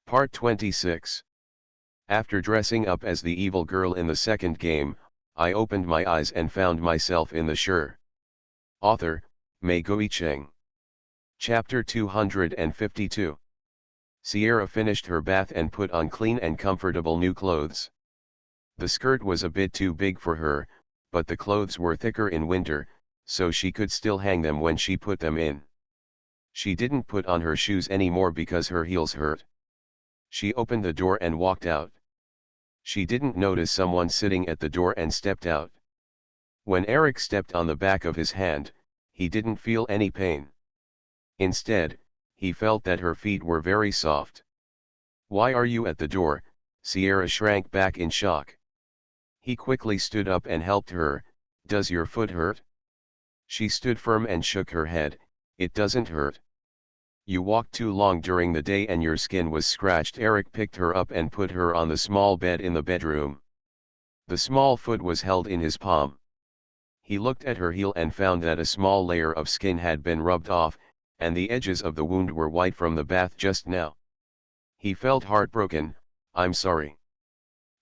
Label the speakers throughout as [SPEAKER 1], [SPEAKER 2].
[SPEAKER 1] Part 26. After dressing up as the evil girl in the second game, I opened my eyes and found myself in the Sure. Author, Mei Guicheng. Chapter 252. Sierra finished her bath and put on clean and comfortable new clothes. The skirt was a bit too big for her, but the clothes were thicker in winter, so she could still hang them when she put them in. She didn't put on her shoes anymore because her heels hurt. She opened the door and walked out. She didn't notice someone sitting at the door and stepped out. When Eric stepped on the back of his hand, he didn't feel any pain. Instead, he felt that her feet were very soft. "Why are you at the door?" Sierra shrank back in shock. He quickly stood up and helped her. "Does your foot hurt?" She stood firm and shook her head. "It doesn't hurt. You walked too long during the day and your skin was scratched." Eric picked her up and put her on the small bed in the bedroom. The small foot was held in his palm. He looked at her heel and found that a small layer of skin had been rubbed off, and the edges of the wound were white from the bath just now. He felt heartbroken. "I'm sorry."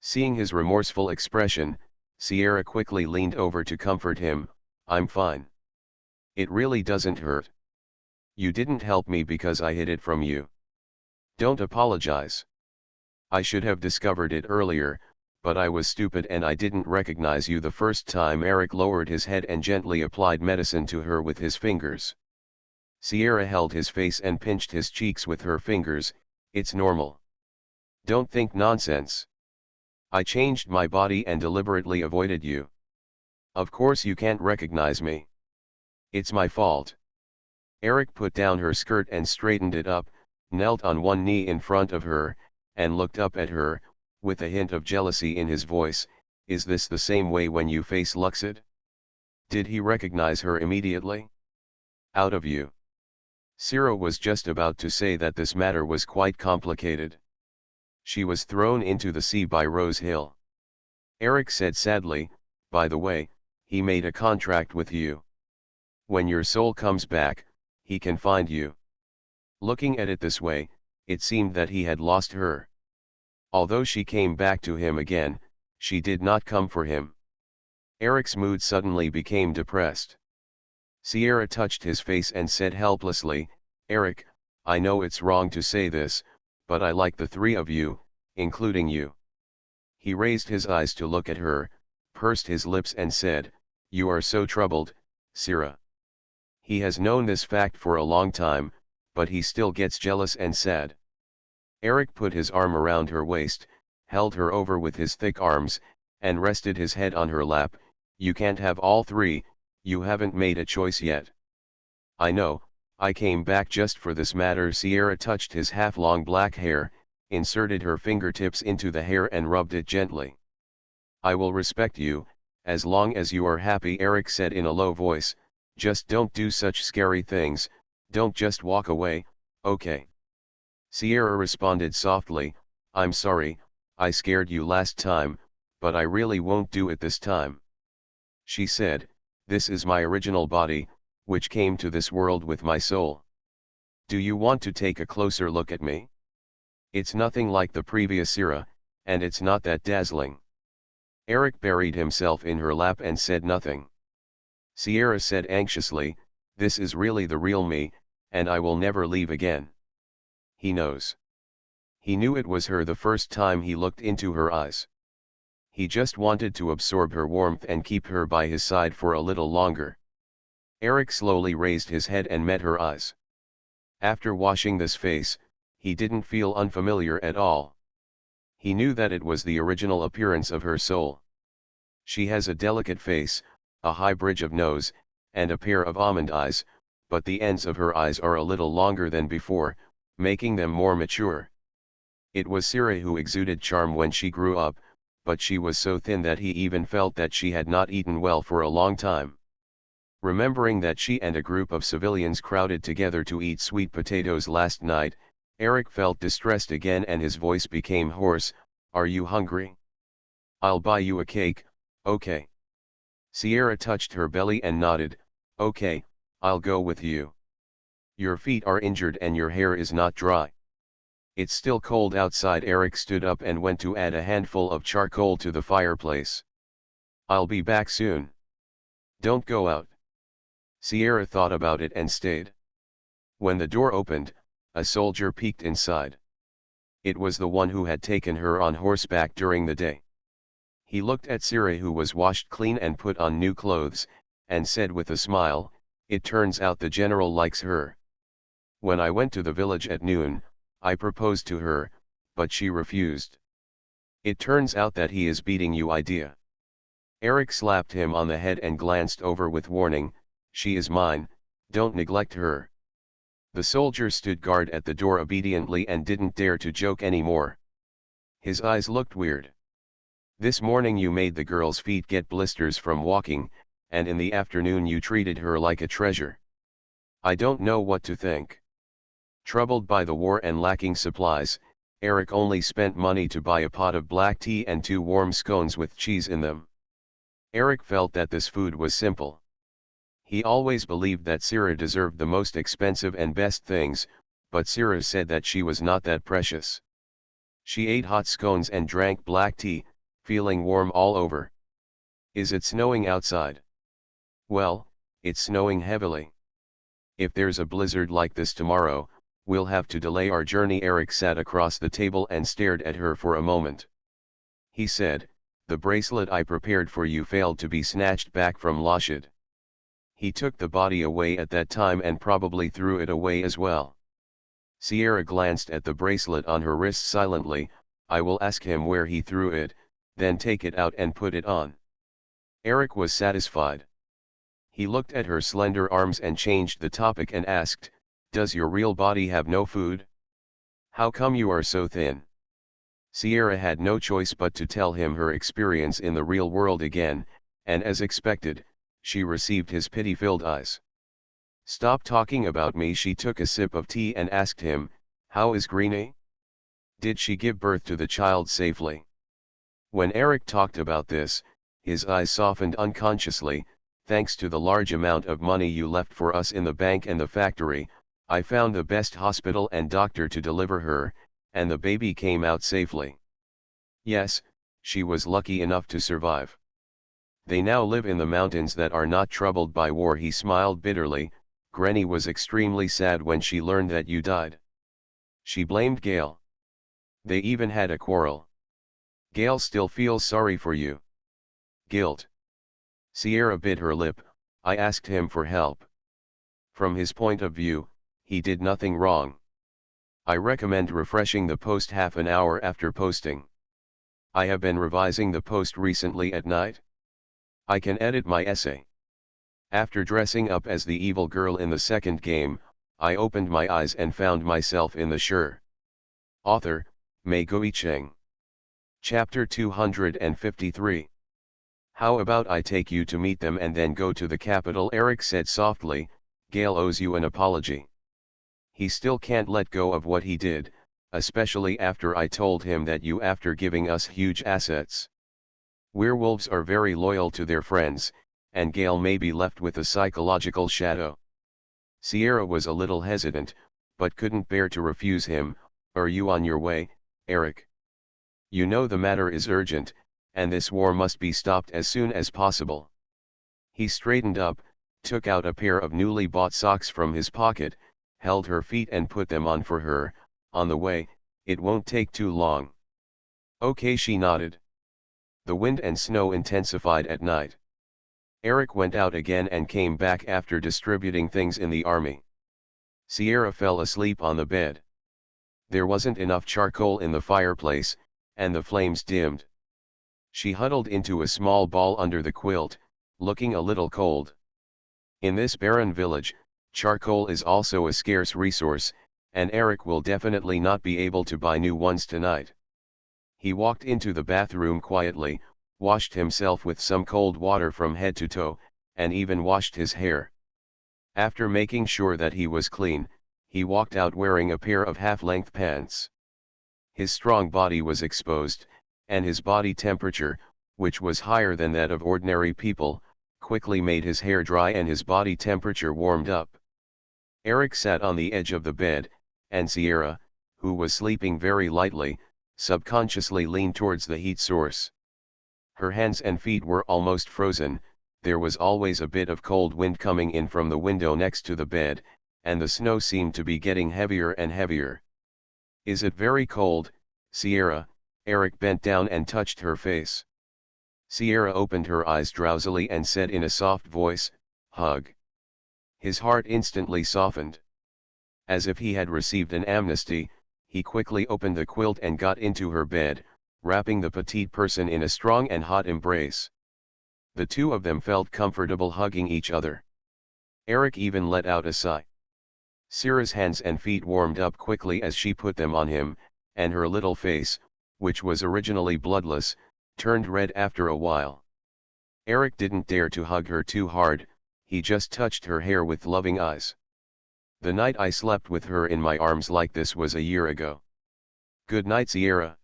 [SPEAKER 1] Seeing his remorseful expression, Sierra quickly leaned over to comfort him. "I'm fine. It really doesn't hurt. You didn't help me because I hid it from you. Don't apologize. I should have discovered it earlier, but I was stupid and I didn't recognize you the first time." Eric lowered his head and gently applied medicine to her with his fingers. Sierra held his face and pinched his cheeks with her fingers. "It's normal. Don't think nonsense. I changed my body and deliberately avoided you. Of course you can't recognize me. It's my fault." Eric put down her skirt and straightened it up, knelt on one knee in front of her, and looked up at her, with a hint of jealousy in his voice. "Is this the same way when you face Luxid?" Did he recognize her immediately? "Out of you." Sierra was just about to say that this matter was quite complicated. She was thrown into the sea by Rose Hill. Eric said sadly, "By the way, he made a contract with you. When your soul comes back, he can find you." Looking at it this way, it seemed that he had lost her. Although she came back to him again, she did not come for him. Eric's mood suddenly became depressed. Sierra touched his face and said helplessly, "Eric, I know it's wrong to say this, but I like the three of you, including you." He raised his eyes to look at her, pursed his lips and said, "You are so troubled, Sierra." He has known this fact for a long time, but he still gets jealous and sad. Eric put his arm around her waist, held her over with his thick arms, and rested his head on her lap. "You can't have all three, you haven't made a choice yet." "I know, I came back just for this matter." Sierra touched his half-long black hair, inserted her fingertips into the hair and rubbed it gently. "I will respect you, as long as you are happy," Eric said in a low voice. "Just don't do such scary things, don't just walk away, okay?" Sierra responded softly, "I'm sorry, I scared you last time, but I really won't do it this time." She said, "This is my original body, which came to this world with my soul. Do you want to take a closer look at me? It's nothing like the previous Sierra, and it's not that dazzling." Eric buried himself in her lap and said nothing. Sierra said anxiously, "This is really the real me, and I will never leave again." He knows. He knew it was her the first time he looked into her eyes. He just wanted to absorb her warmth and keep her by his side for a little longer. Eric slowly raised his head and met her eyes. After washing this face, he didn't feel unfamiliar at all. He knew that it was the original appearance of her soul. She has a delicate face, a high bridge of nose, and a pair of almond eyes, but the ends of her eyes are a little longer than before, making them more mature. It was Sierra who exuded charm when she grew up, but she was so thin that he even felt that she had not eaten well for a long time. Remembering that she and a group of civilians crowded together to eat sweet potatoes last night, Eric felt distressed again and his voice became hoarse. "Are you hungry? I'll buy you a cake, okay?" Sierra touched her belly and nodded. "Okay, I'll go with you. Your feet are injured and your hair is not dry." It's still cold outside. Eric stood up and went to add a handful of charcoal to the fireplace. I'll be back soon. Don't go out. Sierra thought about it and stayed. When the door opened, a soldier peeked inside. It was the one who had taken her on horseback during the day. He looked at Sierra, who was washed clean and put on new clothes, and said with a smile, "It turns out the general likes her. When I went to the village at noon, I proposed to her, but she refused. It turns out that he is beating you." Idea. Eric slapped him on the head and glanced over with warning, "She is mine, don't neglect her." The soldier stood guard at the door obediently and didn't dare to joke anymore. His eyes looked weird. "This morning you made the girl's feet get blisters from walking, and in the afternoon you treated her like a treasure. I don't know what to think." Troubled by the war and lacking supplies, Eric only spent money to buy a pot of black tea and 2 warm scones with cheese in them. Eric felt that this food was simple. He always believed that Sierra deserved the most expensive and best things, but Sierra said that she was not that precious. She ate hot scones and drank black tea, feeling warm all over. "Is it snowing outside?" "Well, it's snowing heavily. If there's a blizzard like this tomorrow, we'll have to delay our journey." Eric sat across the table and stared at her for a moment. He said, "The bracelet I prepared for you failed to be snatched back from Lashid. He took the body away at that time and probably threw it away as well." Sierra glanced at the bracelet on her wrist silently. "I will ask him where he threw it, then take it out and put it on." Eric was satisfied. He looked at her slender arms and changed the topic and asked, "Does your real body have no food? How come you are so thin?" Sierra had no choice but to tell him her experience in the real world again, and as expected, she received his pity-filled eyes. "Stop talking about me." She took a sip of tea and asked him, "How is Greenie? Did she give birth to the child safely?" When Eric talked about this, his eyes softened unconsciously. "Thanks to the large amount of money you left for us in the bank and the factory, I found the best hospital and doctor to deliver her, and the baby came out safely. Yes, she was lucky enough to survive. They now live in the mountains that are not troubled by war." He smiled bitterly. "Granny was extremely sad when she learned that you died. She blamed Gail. They even had a quarrel. Gail still feels sorry for you." "Guilt." Sierra bit her lip. "I asked him for help. From his point of view, he did nothing wrong. I recommend refreshing the post half an hour after posting. I have been revising the post recently at night. I can edit my essay." After dressing up as the evil girl in the second game, I opened my eyes and found myself in the Sure. Author, Mei Cheng. Chapter 253. "How about I take you to meet them and then go to the capital?" Eric said softly. "Gail owes you an apology. He still can't let go of what he did, especially after I told him that you after giving us huge assets. Werewolves are very loyal to their friends, and Gail may be left with a psychological shadow." Sierra was a little hesitant, but couldn't bear to refuse him. "Are you on your way, Eric? You know the matter is urgent, and this war must be stopped as soon as possible." He straightened up, took out a pair of newly bought socks from his pocket, held her feet and put them on for her. "On the way, it won't take too long." "Okay," she nodded. The wind and snow intensified at night. Eric went out again and came back after distributing things in the army. Sierra fell asleep on the bed. There wasn't enough charcoal in the fireplace, and the flames dimmed. She huddled into a small ball under the quilt, looking a little cold. In this barren village, charcoal is also a scarce resource, and Eric will definitely not be able to buy new ones tonight. He walked into the bathroom quietly, washed himself with some cold water from head to toe, and even washed his hair. After making sure that he was clean, he walked out wearing a pair of half-length pants. His strong body was exposed, and his body temperature, which was higher than that of ordinary people, quickly made his hair dry and his body temperature warmed up. Eric sat on the edge of the bed, and Sierra, who was sleeping very lightly, subconsciously leaned towards the heat source. Her hands and feet were almost frozen. There was always a bit of cold wind coming in from the window next to the bed, and the snow seemed to be getting heavier and heavier. "Is it very cold, Sierra?" Eric bent down and touched her face. Sierra opened her eyes drowsily and said in a soft voice, "Hug." His heart instantly softened. As if he had received an amnesty, he quickly opened the quilt and got into her bed, wrapping the petite person in a strong and hot embrace. The two of them felt comfortable hugging each other. Eric even let out a sigh. Sierra's hands and feet warmed up quickly as she put them on him, and her little face, which was originally bloodless, turned red after a while. Eric didn't dare to hug her too hard, he just touched her hair with loving eyes. "The night I slept with her in my arms like this was a year ago." "Good night, Sierra."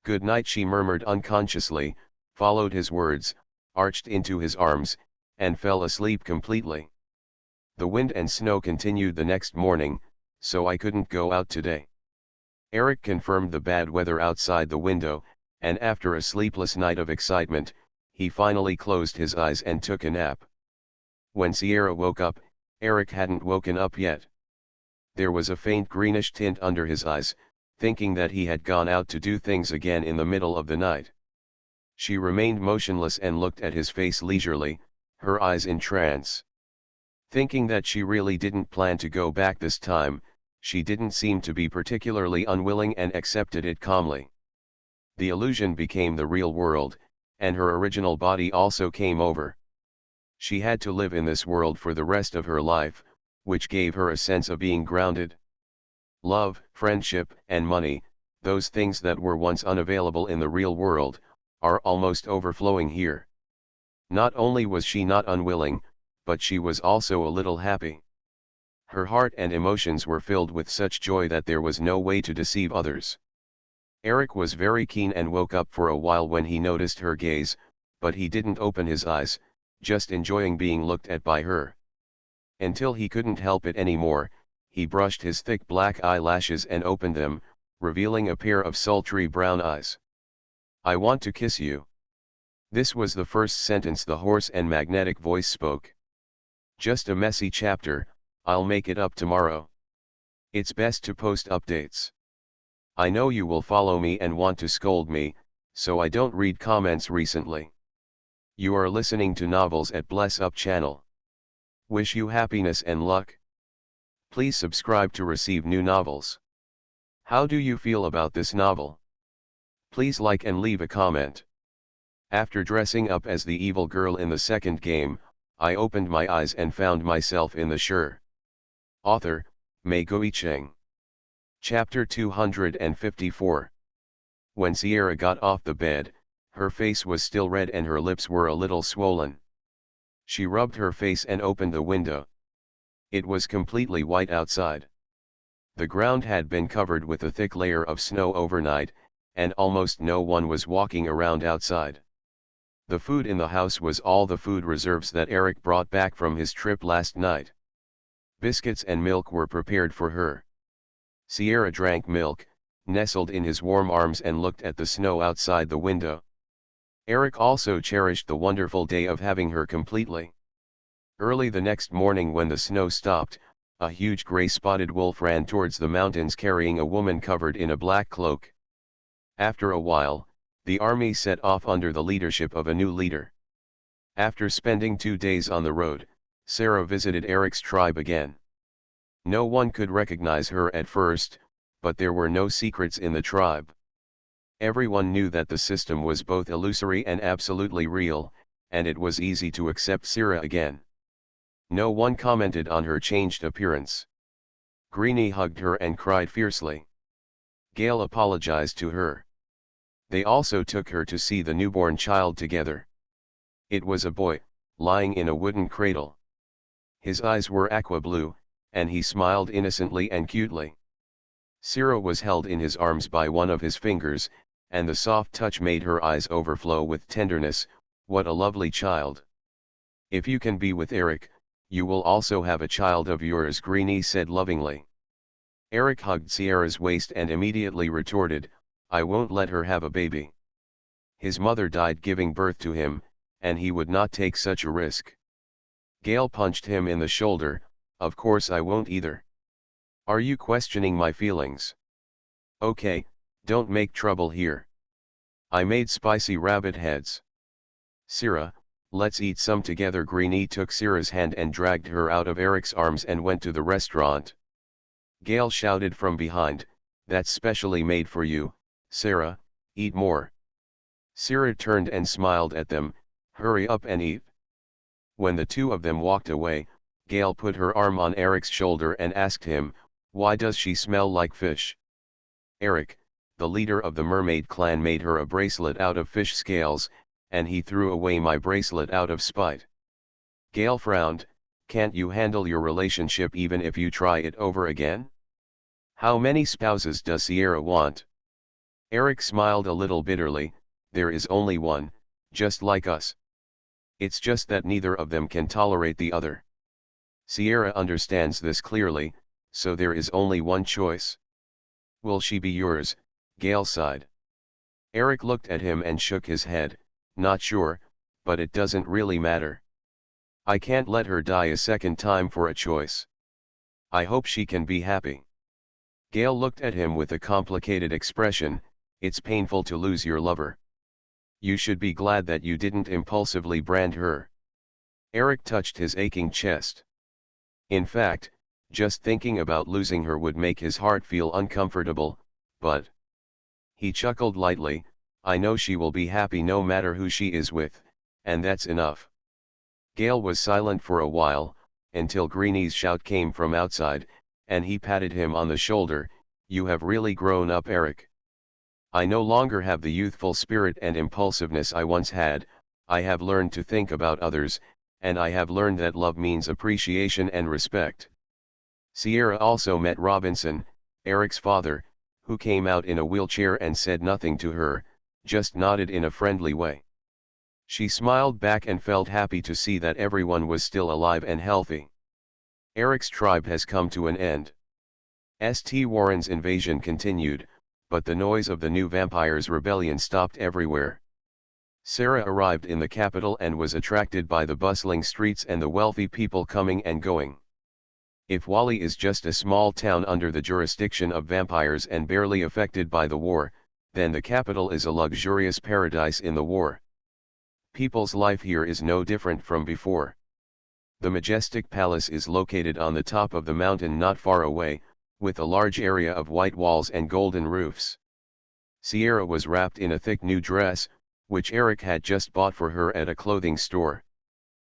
[SPEAKER 1] "Good night," she murmured unconsciously, followed his words, arched into his arms, and fell asleep completely. "The wind and snow continued the next morning, so I couldn't go out today." Eric confirmed the bad weather outside the window, and after a sleepless night of excitement, he finally closed his eyes and took a nap. When Sierra woke up, Eric hadn't woken up yet. There was a faint greenish tint under his eyes, thinking that he had gone out to do things again in the middle of the night. She remained motionless and looked at his face leisurely, her eyes in trance. Thinking that she really didn't plan to go back this time, she didn't seem to be particularly unwilling and accepted it calmly. The illusion became the real world, and her original body also came over. She had to live in this world for the rest of her life, which gave her a sense of being grounded. Love, friendship, and money, those things that were once unavailable in the real world, are almost overflowing here. Not only was she not unwilling, but she was also a little happy. Her heart and emotions were filled with such joy that there was no way to deceive others. Eric was very keen and woke up for a while when he noticed her gaze, but he didn't open his eyes, just enjoying being looked at by her. Until he couldn't help it anymore, he brushed his thick black eyelashes and opened them, revealing a pair of sultry brown eyes. "I want to kiss you." This was the first sentence the hoarse and magnetic voice spoke. "Just a messy chapter, I'll make it up tomorrow. It's best to post updates. I know you will follow me and want to scold me, so I don't read comments recently. You are listening to Novels at Bless Up channel. Wish you happiness and luck. Please subscribe to receive new novels. How do you feel about this novel? Please like and leave a comment." After dressing up as the evil girl in the second game, I opened my eyes and found myself in the Sure. Author, Mei Cheng. Chapter 254. When Sierra got off the bed, her face was still red and her lips were a little swollen. She rubbed her face and opened the window. It was completely white outside. The ground had been covered with a thick layer of snow overnight, and almost no one was walking around outside. The food in the house was all the food reserves that Eric brought back from his trip last night. Biscuits and milk were prepared for her. Sierra drank milk, nestled in his warm arms and looked at the snow outside the window. Eric also cherished the wonderful day of having her completely. Early the next morning when the snow stopped, a huge gray-spotted wolf ran towards the mountains carrying a woman covered in a black cloak. After a while, the army set off under the leadership of a new leader. After spending 2 days on the road, Sarah visited Eric's tribe again. No one could recognize her at first, but there were no secrets in the tribe. Everyone knew that the system was both illusory and absolutely real, and it was easy to accept Sarah again. No one commented on her changed appearance. Greenie hugged her and cried fiercely. Gail apologized to her. They also took her to see the newborn child together. It was a boy, lying in a wooden cradle. His eyes were aqua blue, and he smiled innocently and cutely. Sarah was held in his arms by one of his fingers, and the soft touch made her eyes overflow with tenderness. What a lovely child. If you can be with Eric, you will also have a child of yours, Greenie said lovingly. Eric hugged Sierra's waist and immediately retorted, I won't let her have a baby. His mother died giving birth to him, and he would not take such a risk. Gale punched him in the shoulder, of course I won't either. Are you questioning my feelings? Okay, don't make trouble here. I made spicy rabbit heads. Sierra, let's eat some together. Greenie took Sierra's hand and dragged her out of Eric's arms and went to the restaurant. Gale shouted from behind, that's specially made for you, Sarah, eat more. Sierra turned and smiled at them, hurry up and eat. When the two of them walked away, Gale put her arm on Eric's shoulder and asked him, why does she smell like fish? Eric, the leader of the mermaid clan, made her a bracelet out of fish scales, and he threw away my bracelet out of spite. Gale frowned, can't you handle your relationship even if you try it over again? How many spouses does Sierra want? Eric smiled a little bitterly, there is only one, just like us. It's just that neither of them can tolerate the other. Sierra understands this clearly, so there is only one choice. Will she be yours? Gale sighed. Eric looked at him and shook his head, not sure, but it doesn't really matter. I can't let her die a second time for a choice. I hope she can be happy. Gale looked at him with a complicated expression, it's painful to lose your lover. You should be glad that you didn't impulsively brand her. Eric touched his aching chest. In fact, just thinking about losing her would make his heart feel uncomfortable, but... He chuckled lightly, I know she will be happy no matter who she is with, and that's enough. Gale was silent for a while, until Greenie's shout came from outside, and he patted him on the shoulder, you have really grown up, Eric. I no longer have the youthful spirit and impulsiveness I once had, I have learned to think about others, and I have learned that love means appreciation and respect. Sierra also met Robinson, Eric's father, who came out in a wheelchair and said nothing to her, just nodded in a friendly way. She smiled back and felt happy to see that everyone was still alive and healthy. Eric's tribe has come to an end. St. Warren's invasion continued, but the noise of the new vampires' rebellion stopped everywhere. Sarah arrived in the capital and was attracted by the bustling streets and the wealthy people coming and going. If Wally is just a small town under the jurisdiction of vampires and barely affected by the war, then the capital is a luxurious paradise in the war. People's life here is no different from before. The majestic palace is located on the top of the mountain not far away, with a large area of white walls and golden roofs. Sierra was wrapped in a thick new dress, which Eric had just bought for her at a clothing store.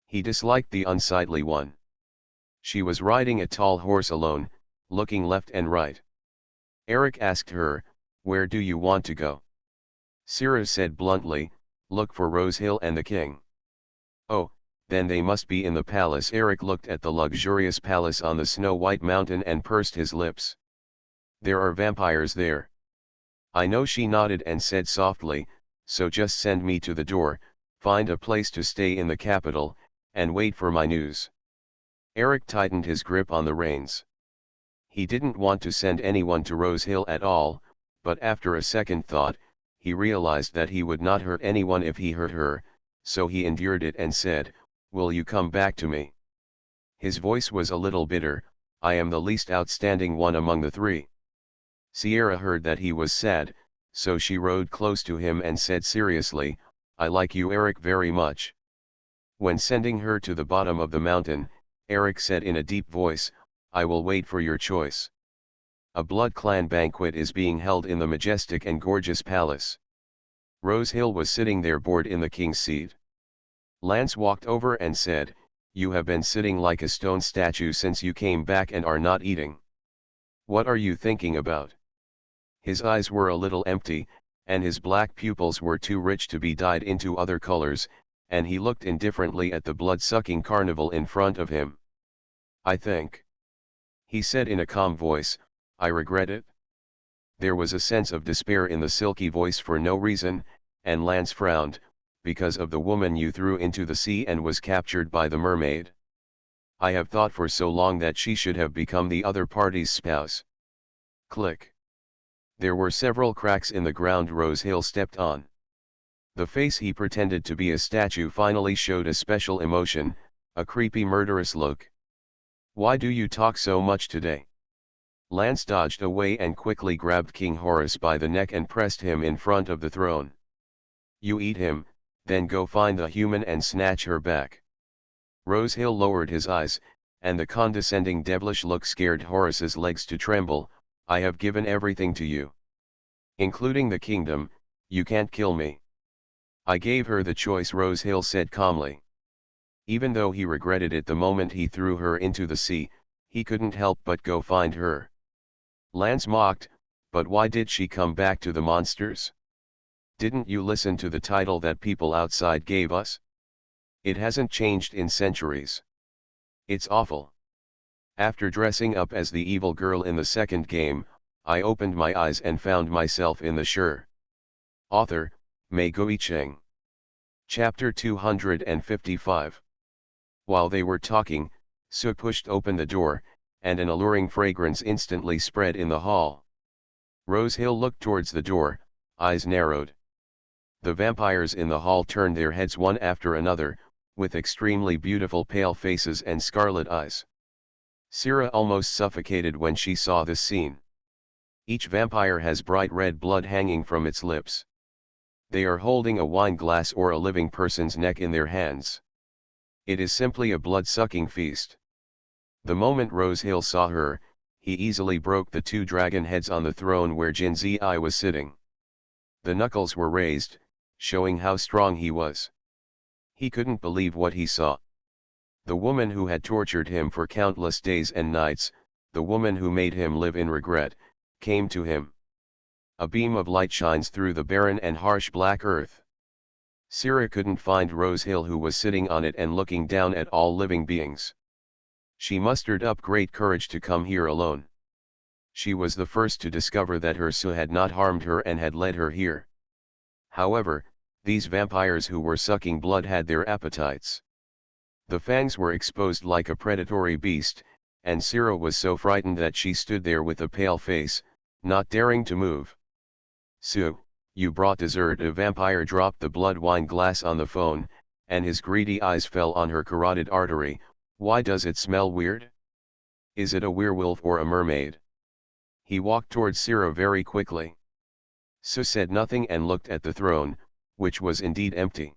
[SPEAKER 1] He disliked the unsightly one. She was riding a tall horse alone, looking left and right. Eric asked her, where do you want to go? Sierra said bluntly, look for Rose Hill and the king. Oh, then they must be in the palace. Eric looked at the luxurious palace on the snow-white mountain and pursed his lips. There are vampires there. I know, she nodded and said softly, so just send me to the door, find a place to stay in the capital, and wait for my news. Eric tightened his grip on the reins. He didn't want to send anyone to Rose Hill at all, but after a second thought, he realized that he would not hurt anyone if he hurt her, so he endured it and said, will you come back to me? His voice was a little bitter, I am the least outstanding one among the three. Sierra heard that he was sad, so she rode close to him and said seriously, I like you, Eric, very much. When sending her to the bottom of the mountain, Eric said in a deep voice, I will wait for your choice. A Blood Clan banquet is being held in the majestic and gorgeous palace. Rose Hill was sitting there bored in the king's seat. Lance walked over and said, you have been sitting like a stone statue since you came back and are not eating. What are you thinking about? His eyes were a little empty, and his black pupils were too rich to be dyed into other colors, and he looked indifferently at the blood-sucking carnival in front of him. I think, he said in a calm voice, I regret it. There was a sense of despair in the silky voice for no reason, and Lance frowned, because of the woman you threw into the sea and was captured by the mermaid. I have thought for so long that she should have become the other party's spouse. Click. There were several cracks in the ground Rosehill stepped on. The face he pretended to be a statue finally showed a special emotion, a creepy murderous look. "Why do you talk so much today?" Lance dodged away and quickly grabbed King Horus by the neck and pressed him in front of the throne. "You eat him, then go find the human and snatch her back." Rosehill lowered his eyes, and the condescending devilish look scared Horus's legs to tremble. "I have given everything to you. Including the kingdom, you can't kill me." "I gave her the choice," Rosehill said calmly. Even though he regretted it the moment he threw her into the sea, he couldn't help but go find her. Lance mocked, "But why did she come back to the monsters? Didn't you listen to the title that people outside gave us? It hasn't changed in centuries. It's awful." After dressing up as the evil girl in the second game, I opened my eyes and found myself in the Shire. Author, Mei Guicheng. Chapter 255. While they were talking, Su pushed open the door, and an alluring fragrance instantly spread in the hall. Rosehill looked towards the door, eyes narrowed. The vampires in the hall turned their heads one after another, with extremely beautiful pale faces and scarlet eyes. Syrah almost suffocated when she saw this scene. Each vampire has bright red blood hanging from its lips. They are holding a wine glass or a living person's neck in their hands. It is simply a blood-sucking feast. The moment Rosehill saw her, he easily broke the two dragon heads on the throne where Jin Zi was sitting. The knuckles were raised, showing how strong he was. He couldn't believe what he saw. The woman who had tortured him for countless days and nights, the woman who made him live in regret, came to him. A beam of light shines through the barren and harsh black earth. Syrah couldn't find Rosehill, who was sitting on it and looking down at all living beings. She mustered up great courage to come here alone. She was the first to discover that her Su had not harmed her and had led her here. However, these vampires who were sucking blood had their appetites. The fangs were exposed like a predatory beast, and Syrah was so frightened that she stood there with a pale face, not daring to move. "Su, you brought dessert." A vampire dropped the blood wine glass on the phone, and his greedy eyes fell on her carotid artery. "Why does it smell weird? Is it a werewolf or a mermaid?" He walked towards Syrah very quickly. Su said nothing and looked at the throne, which was indeed empty.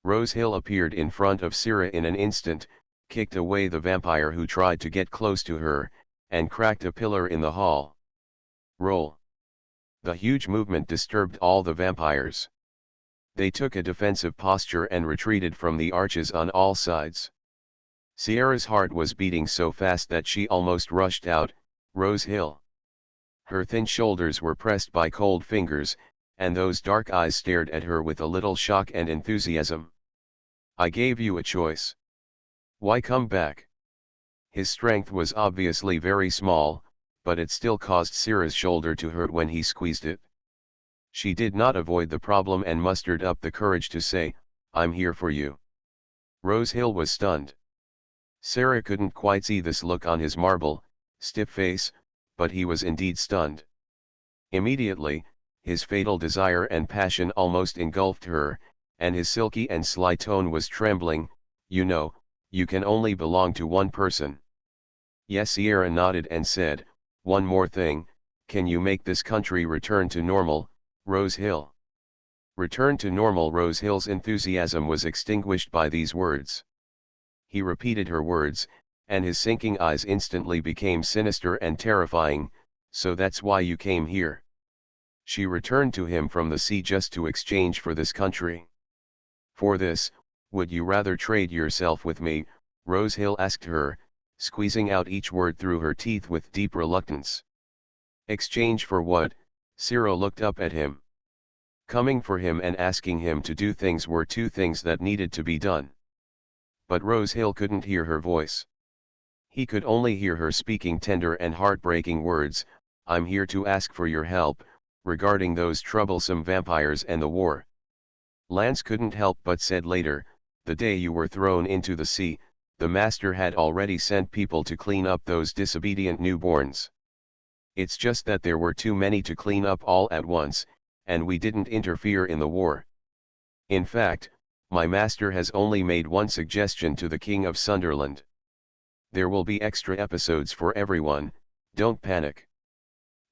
[SPEAKER 1] Rosehill appeared in front of Syrah in an instant, kicked away the vampire who tried to get close to her, and cracked a pillar in the hall. Roll. The huge movement disturbed all the vampires. They took a defensive posture and retreated from the arches on all sides. Sierra's heart was beating so fast that she almost rushed out, "Rosehill." Her thin shoulders were pressed by cold fingers, and those dark eyes stared at her with a little shock and enthusiasm. "I gave you a choice. Why come back?" His strength was obviously very small, but it still caused Syrah's shoulder to hurt when he squeezed it. She did not avoid the problem and mustered up the courage to say, "I'm here for you." Rosehill was stunned. Syrah couldn't quite see this look on his marble, stiff face, but he was indeed stunned. Immediately, his fatal desire and passion almost engulfed her, and his silky and sly tone was trembling. "You know, you can only belong to one person." "Yes." Sierra nodded and said, "One more thing, can you make this country return to normal, Rosehill?" Return to normal. Rosehill's enthusiasm was extinguished by these words. He repeated her words, and his sinking eyes instantly became sinister and terrifying. "So that's why you came here?" She returned to him from the sea just to exchange for this country. "For this, would you rather trade yourself with me?" Rosehill asked her, squeezing out each word through her teeth with deep reluctance. "Exchange for what?" Syrah looked up at him. Coming for him and asking him to do things were two things that needed to be done. But Rosehill couldn't hear her voice. He could only hear her speaking tender and heartbreaking words. "I'm here to ask for your help, regarding those troublesome vampires and the war." Lance couldn't help but said later, "The day you were thrown into the sea, the master had already sent people to clean up those disobedient newborns. It's just that there were too many to clean up all at once, and we didn't interfere in the war. In fact, my master has only made one suggestion to the King of Sunderland. There will be extra episodes for everyone, don't panic.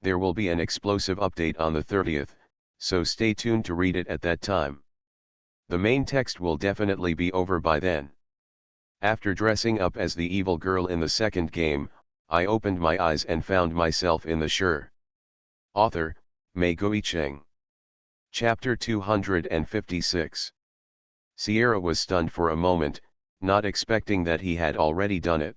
[SPEAKER 1] There will be an explosive update on the 30th, so stay tuned to read it at that time. The main text will definitely be over by then. After dressing up as the evil girl in the second game, I opened my eyes and found myself in the Sure. Author, Mei Guicheng. Chapter 256. Sierra was stunned for a moment, not expecting that he had already done it.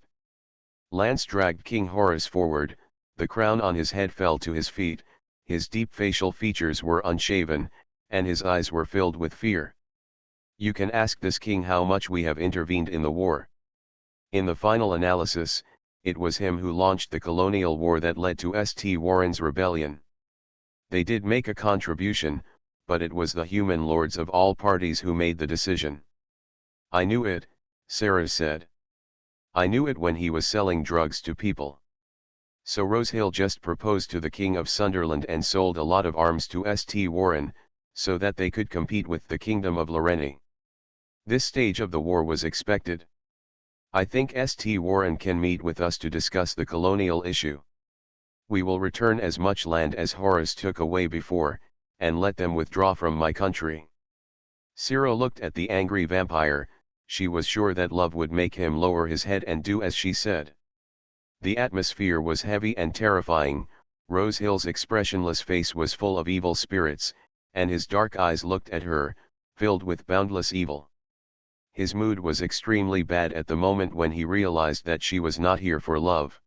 [SPEAKER 1] Lance dragged King Horus forward, the crown on his head fell to his feet, his deep facial features were unshaven, and his eyes were filled with fear. You can ask this king how much we have intervened in the war. In the final analysis, it was him who launched the colonial war that led to St. Warren's rebellion. They did make a contribution, but it was the human lords of all parties who made the decision. I knew it, Sarah said. I knew it when he was selling drugs to people. So Rosehill just proposed to the King of Sunderland and sold a lot of arms to St. Warren, so that they could compete with the Kingdom of Lorraine. This stage of the war was expected. I think St. Warren can meet with us to discuss the colonial issue. We will return as much land as Horus took away before, and let them withdraw from my country. Cyril looked at the angry vampire. She was sure that love would make him lower his head and do as she said. The atmosphere was heavy and terrifying. Rosehill's expressionless face was full of evil spirits, and his dark eyes looked at her, filled with boundless evil. His mood was extremely bad at the moment when he realized that she was not here for love.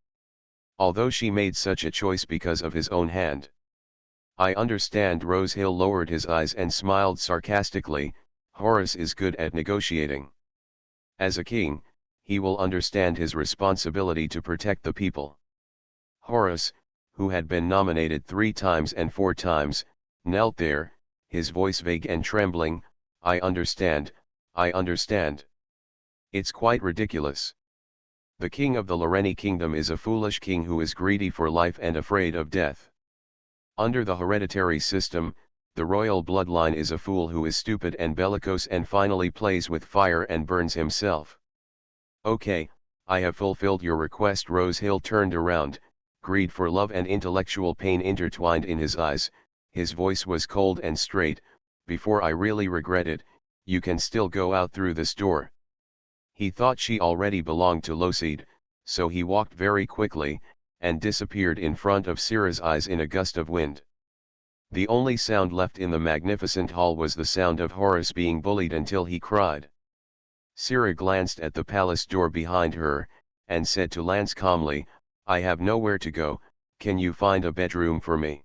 [SPEAKER 1] Although she made such a choice because of his own hand. I understand. Rosehill lowered his eyes and smiled sarcastically. Horus is good at negotiating. As a king, he will understand his responsibility to protect the people. Horus, who had been nominated 3 times and 4 times, knelt there, his voice vague and trembling. I understand, I understand. It's quite ridiculous. The king of the Lorraine kingdom is a foolish king who is greedy for life and afraid of death. Under the hereditary system, the royal bloodline is a fool who is stupid and bellicose and finally plays with fire and burns himself. Okay, I have fulfilled your request. Rosehill turned around, greed for love and intellectual pain intertwined in his eyes. His voice was cold and straight. Before I really regret it, you can still go out through this door. He thought she already belonged to Loseed, so he walked very quickly, and disappeared in front of Syrah's eyes in a gust of wind. The only sound left in the magnificent hall was the sound of Horus being bullied until he cried. Syrah glanced at the palace door behind her, and said to Lance calmly, I have nowhere to go, can you find a bedroom for me?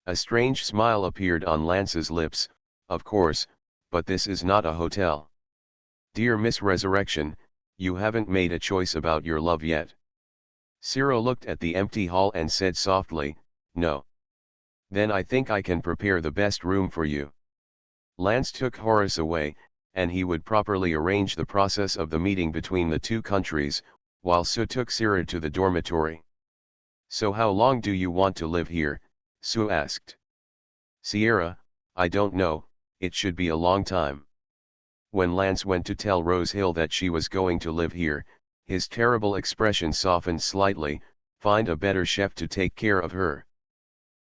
[SPEAKER 1] A strange smile appeared on Lance's lips. Of course, but this is not a hotel. Dear Miss Resurrection, you haven't made a choice about your love yet. Cyril looked at the empty hall and said softly, no. Then I think I can prepare the best room for you. Lance took Horus away, and he would properly arrange the process of the meeting between the two countries, while Sue took Syrah to the dormitory. So how long do you want to live here? Sue asked. Sierra, I don't know, it should be a long time. When Lance went to tell Rosehill that she was going to live here, his terrible expression softened slightly. Find a better chef to take care of her.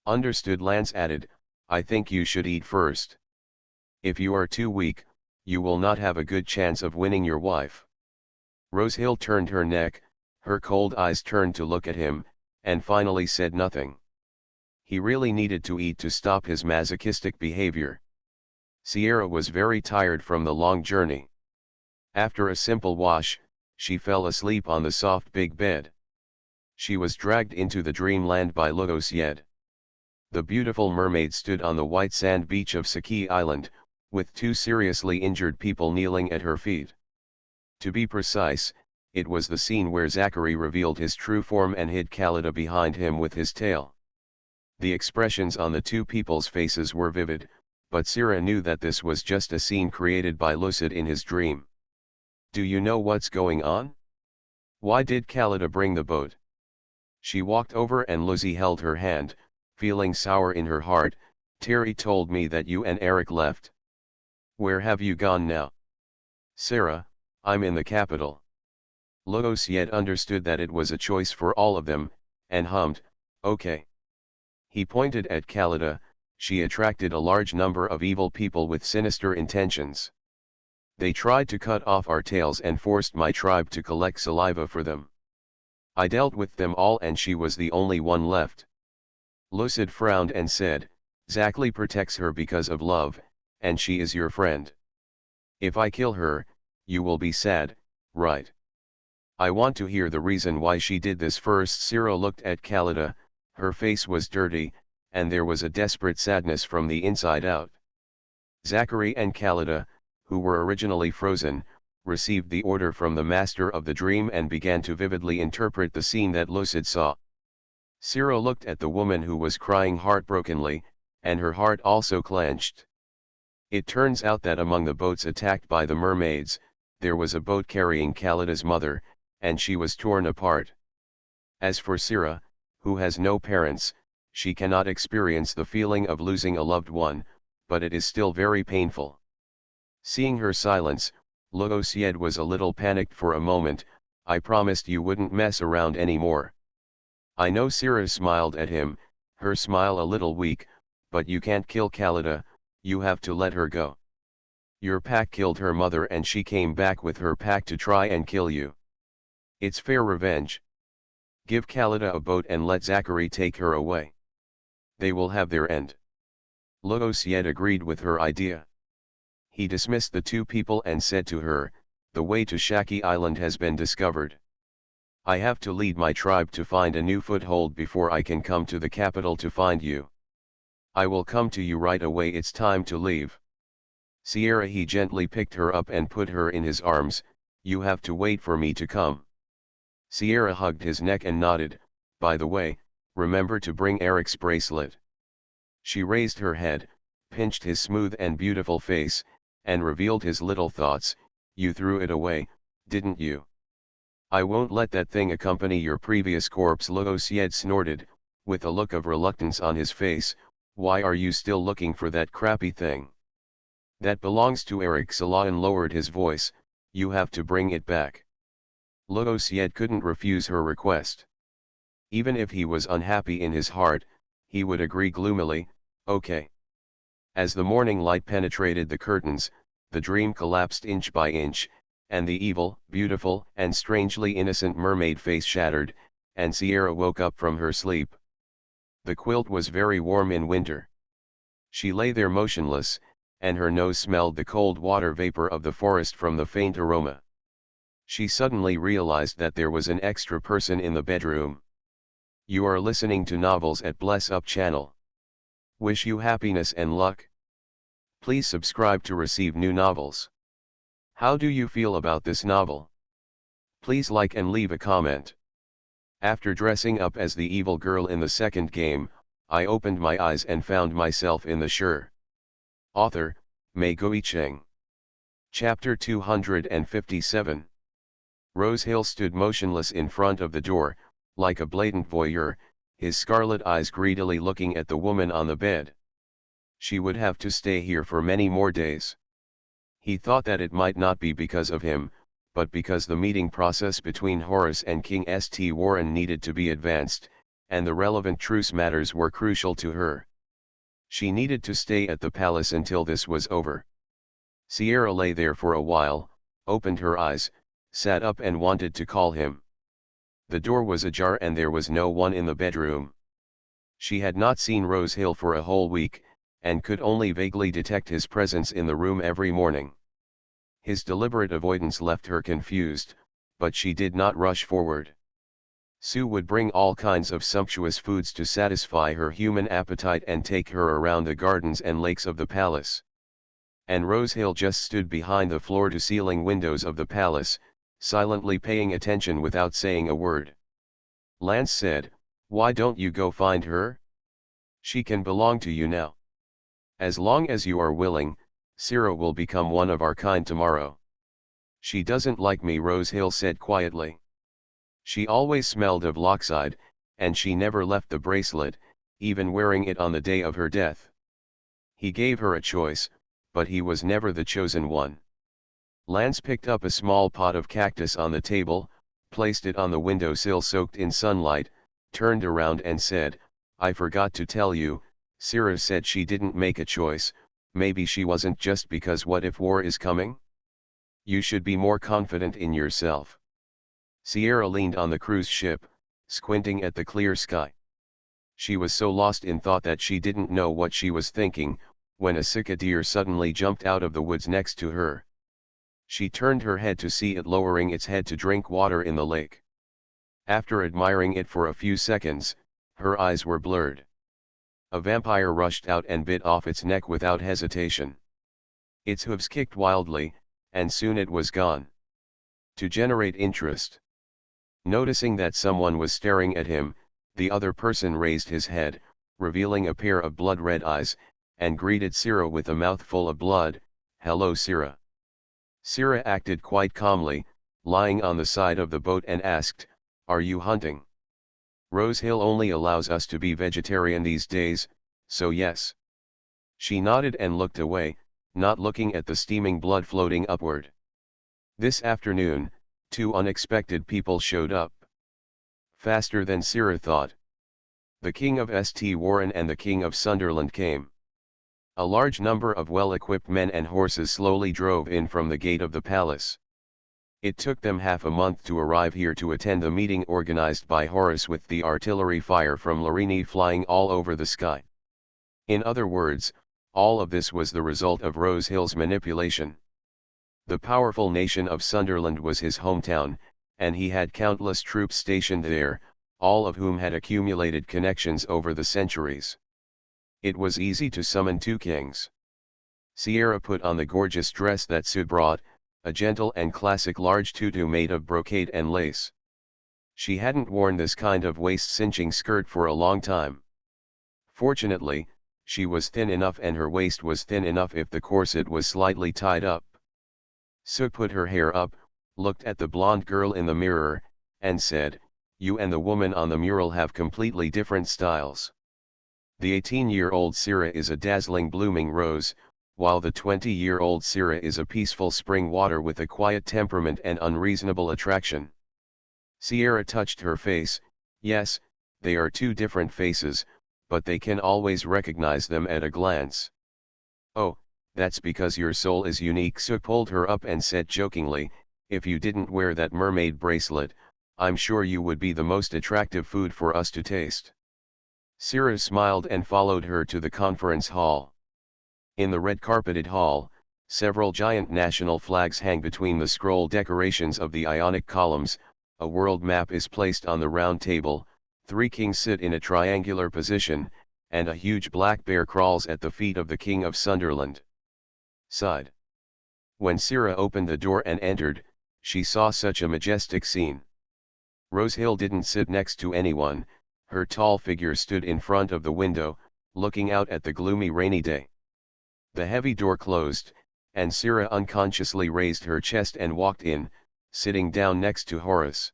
[SPEAKER 1] Understood. Lance added, I think you should eat first. If you are too weak, you will not have a good chance of winning your wife. Rosehill turned her neck, her cold eyes turned to look at him, and finally said nothing. He really needed to eat to stop his masochistic behavior. Sierra was very tired from the long journey. After a simple wash, she fell asleep on the soft big bed. She was dragged into the dreamland by Logosied. The beautiful mermaid stood on the white sand beach of Saki Island, with 2 seriously injured people kneeling at her feet. To be precise, it was the scene where Zachary revealed his true form and hid Khalida behind him with his tail. The expressions on the 2 people's faces were vivid, but Syrah knew that this was just a scene created by Lucid in his dream. Do you know what's going on? Why did Khalida bring the boat? She walked over and Lizzie held her hand, feeling sour in her heart. Terry told me that you and Eric left. Where have you gone now? Sarah, I'm in the capital. Luosiet understood that it was a choice for all of them, and hummed, okay. He pointed at Khalida. She attracted a large number of evil people with sinister intentions. They tried to cut off our tails and forced my tribe to collect saliva for them. I dealt with them all and she was the only one left. Lucid frowned and said, Zackley protects her because of love, and she is your friend. If I kill her, you will be sad, right? I want to hear the reason why she did this first. Cyril looked at Khalida. Her face was dirty, and there was a desperate sadness from the inside out. Zachary and Khalida, who were originally frozen, received the order from the master of the dream and began to vividly interpret the scene that Lucid saw. Cyril looked at the woman who was crying heartbrokenly, and her heart also clenched. It turns out that among the boats attacked by the mermaids, there was a boat carrying Khalida's mother, and she was torn apart. As for Syrah, who has no parents, she cannot experience the feeling of losing a loved one, but it is still very painful. Seeing her silence, Luosiet was a little panicked for a moment. I promised you wouldn't mess around anymore. I know. Syrah smiled at him, her smile a little weak, but you can't kill Khalida, you have to let her go. Your pack killed her mother and she came back with her pack to try and kill you. It's fair revenge. Give Khalida a boat and let Zachary take her away. They will have their end. Luosiet agreed with her idea. He dismissed the two people and said to her, the way to Shaki Island has been discovered. I have to lead my tribe to find a new foothold before I can come to the capital to find you. I will come to you right away. It's time to leave. Sierra. He gently picked her up and put her in his arms. You have to wait for me to come. Sierra hugged his neck and nodded. By the way, remember to bring Eric's bracelet. She raised her head, pinched his smooth and beautiful face, and revealed his little thoughts. You threw it away, didn't you? I won't let that thing accompany your previous corpse. Luosiet snorted, with a look of reluctance on his face. Why are you still looking for that crappy thing? That belongs to Eric. Salahan lowered his voice. You have to bring it back. Luosiet couldn't refuse her request. Even if he was unhappy in his heart, he would agree gloomily, okay. As the morning light penetrated the curtains, the dream collapsed inch by inch, and the evil, beautiful, and strangely innocent mermaid face shattered, and Sierra woke up from her sleep. The quilt was very warm in winter. She lay there motionless, and her nose smelled the cold water vapor of the forest from the faint aroma. She suddenly realized that there was an extra person in the bedroom. You are listening to Novels at Bless Up channel. Wish you happiness and luck. Please subscribe to receive new novels. How do you feel about this novel? Please like and leave a comment. After dressing up as the evil girl in the second game, I opened my eyes and found myself in the Shur. Author, Mei Guicheng. Chapter 257. Rosehill stood motionless in front of the door, like a blatant voyeur, his scarlet eyes greedily looking at the woman on the bed. She would have to stay here for many more days. He thought that it might not be because of him, but because the meeting process between Horus and King St. Warren needed to be advanced, and the relevant truce matters were crucial to her. She needed to stay at the palace until this was over. Sierra lay there for a while, opened her eyes, sat up and wanted to call him. The door was ajar and there was no one in the bedroom. She had not seen Rosehill for a whole week, and could only vaguely detect his presence in the room every morning. His deliberate avoidance left her confused, but she did not rush forward. Sue would bring all kinds of sumptuous foods to satisfy her human appetite and take her around the gardens and lakes of the palace. And Rosehill just stood behind the floor-to-ceiling windows of the palace, silently paying attention without saying a word. Lance said, "Why don't you go find her? She can belong to you now. As long as you are willing, Syrah will become one of our kind tomorrow." "She doesn't like me," Rosehill said quietly. "She always smelled of Lockside, and she never left the bracelet, even wearing it on the day of her death. He gave her a choice, but he was never the chosen one. Lance picked up a small pot of cactus on the table, placed it on the windowsill soaked in sunlight, turned around and said, "I forgot to tell you, Syrah said she didn't make a choice, maybe she wasn't just because what if war is coming? You should be more confident in yourself." Sierra leaned on the cruise ship, squinting at the clear sky. She was so lost in thought that she didn't know what she was thinking, when a sika deer suddenly jumped out of the woods next to her. She turned her head to see it lowering its head to drink water in the lake. After admiring it for a few seconds, her eyes were blurred. A vampire rushed out and bit off its neck without hesitation. Its hooves kicked wildly, and soon it was gone. To generate interest. Noticing that someone was staring at him, the other person raised his head, revealing a pair of blood-red eyes, and greeted Syrah with a mouthful of blood, "Hello Syrah." Syrah acted quite calmly, lying on the side of the boat, and asked, "Are you hunting?" "Rose Hill only allows us to be vegetarian these days, so yes." She nodded and looked away, not looking at the steaming blood floating upward. This afternoon, 2 unexpected people showed up. Faster than Syrah thought. The King of St. Warren and the King of Sunderland came. A large number of well-equipped men and horses slowly drove in from the gate of the palace. It took them half a month to arrive here to attend the meeting organized by Horus, with the artillery fire from Larini flying all over the sky. In other words, all of this was the result of Rose Hill's manipulation. The powerful nation of Sunderland was his hometown, and he had countless troops stationed there, all of whom had accumulated connections over the centuries. It was easy to summon 2 kings. Sierra put on the gorgeous dress that Sud brought, a gentle and classic large tutu made of brocade and lace. She hadn't worn this kind of waist-cinching skirt for a long time. Fortunately, she was thin enough and her waist was thin enough if the corset was slightly tied up. Sud put her hair up, looked at the blonde girl in the mirror, and said, "You and the woman on the mural have completely different styles. The 18-year-old Syrah is a dazzling blooming rose, while the 20-year-old Syrah is a peaceful spring water with a quiet temperament and unreasonable attraction." Sierra touched her face. "Yes, they are 2 different faces, but they can always recognize them at a glance." "Oh, that's because your soul is unique." Suk pulled her up and said jokingly, "If you didn't wear that mermaid bracelet, I'm sure you would be the most attractive food for us to taste." Syrah smiled and followed her to the conference hall. In the red-carpeted hall, several giant national flags hang between the scroll decorations of the Ionic columns, a world map is placed on the round table, 3 kings sit in a triangular position, and a huge black bear crawls at the feet of the King of Sunderland. Sighed. When Syrah opened the door and entered, she saw such a majestic scene. Rose Hill didn't sit next to anyone. Her tall figure stood in front of the window, looking out at the gloomy rainy day. The heavy door closed, and Syrah unconsciously raised her chest and walked in, sitting down next to Horus.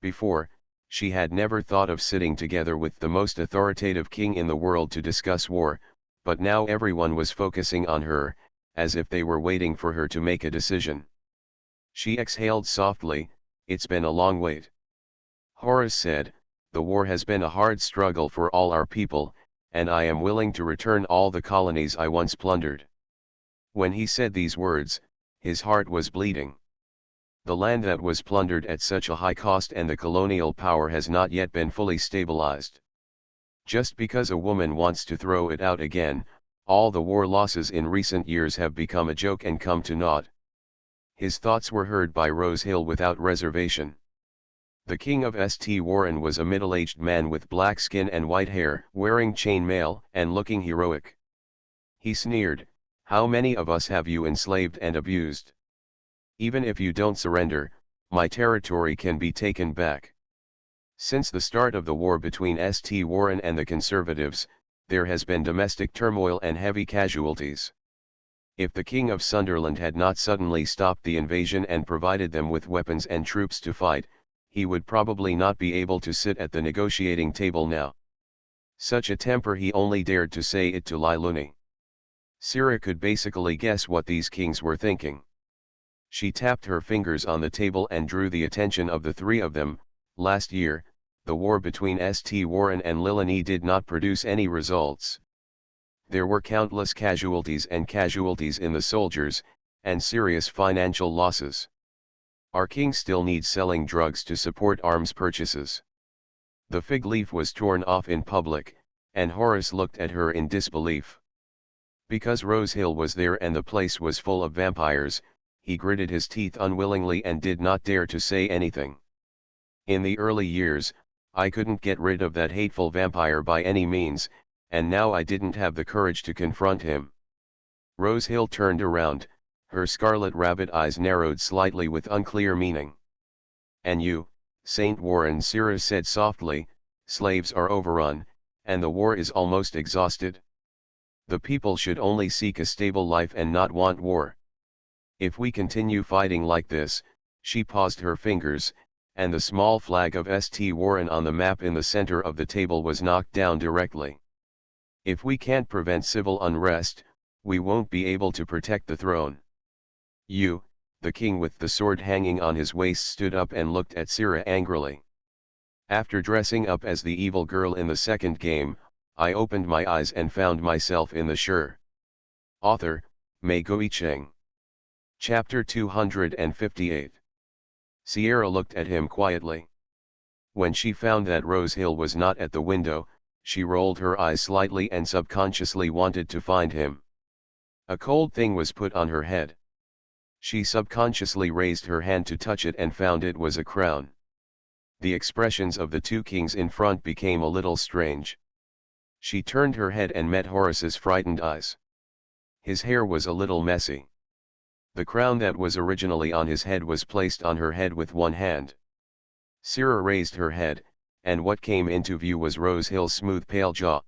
[SPEAKER 1] Before, she had never thought of sitting together with the most authoritative king in the world to discuss war, but now everyone was focusing on her, as if they were waiting for her to make a decision. She exhaled softly. "It's been a long wait." Horus said, "The war has been a hard struggle for all our people, and I am willing to return all the colonies I once plundered." When he said these words, his heart was bleeding. The land that was plundered at such a high cost and the colonial power has not yet been fully stabilized. Just because a woman wants to throw it out again, all the war losses in recent years have become a joke and come to naught. His thoughts were heard by Rose Hill without reservation. The King of St. Warren was a middle-aged man with black skin and white hair, wearing chainmail and looking heroic. He sneered, "How many of us have you enslaved and abused? Even if you don't surrender, my territory can be taken back." Since the start of the war between St. Warren and the Conservatives, there has been domestic turmoil and heavy casualties. If the King of Sunderland had not suddenly stopped the invasion and provided them with weapons and troops to fight, he would probably not be able to sit at the negotiating table now. Such a temper, he only dared to say it to Liluni. Sira could basically guess what these kings were thinking. She tapped her fingers on the table and drew the attention of the three of them. Last year, the war between St. Warren and Liluni did not produce any results. There were countless casualties in the soldiers, and serious financial losses. Our king still needs selling drugs to support arms purchases. The fig leaf was torn off in public, and Horace looked at her in disbelief. Because Rosehill was there and the place was full of vampires, he gritted his teeth unwillingly and did not dare to say anything. In the early years, I couldn't get rid of that hateful vampire by any means, and now I didn't have the courage to confront him. Rosehill turned around, her scarlet rabbit eyes narrowed slightly with unclear meaning. And you, St. Warren, Sira said softly, slaves are overrun, and the war is almost exhausted. The people should only seek a stable life and not want war. If we continue fighting like this, she paused her fingers, and the small flag of St. Warren on the map in the center of the table was knocked down directly. If we can't prevent civil unrest, we won't be able to protect the throne. You, the king with the sword hanging on his waist, stood up and looked at Sira angrily. After dressing up as the evil girl in the second game, I opened my eyes and found myself in the Sure. Author, Mei Goicheng. Chapter 258. Sierra looked at him quietly. When she found that Rosehill was not at the window, she rolled her eyes slightly and subconsciously wanted to find him. A cold thing was put on her head. She subconsciously raised her hand to touch it and found it was a crown. The expressions of the two kings in front became a little strange. She turned her head and met Horace's frightened eyes. His hair was a little messy. The crown that was originally on his head was placed on her head with one hand. Sira raised her head, and what came into view was Rosehill's smooth pale jaw.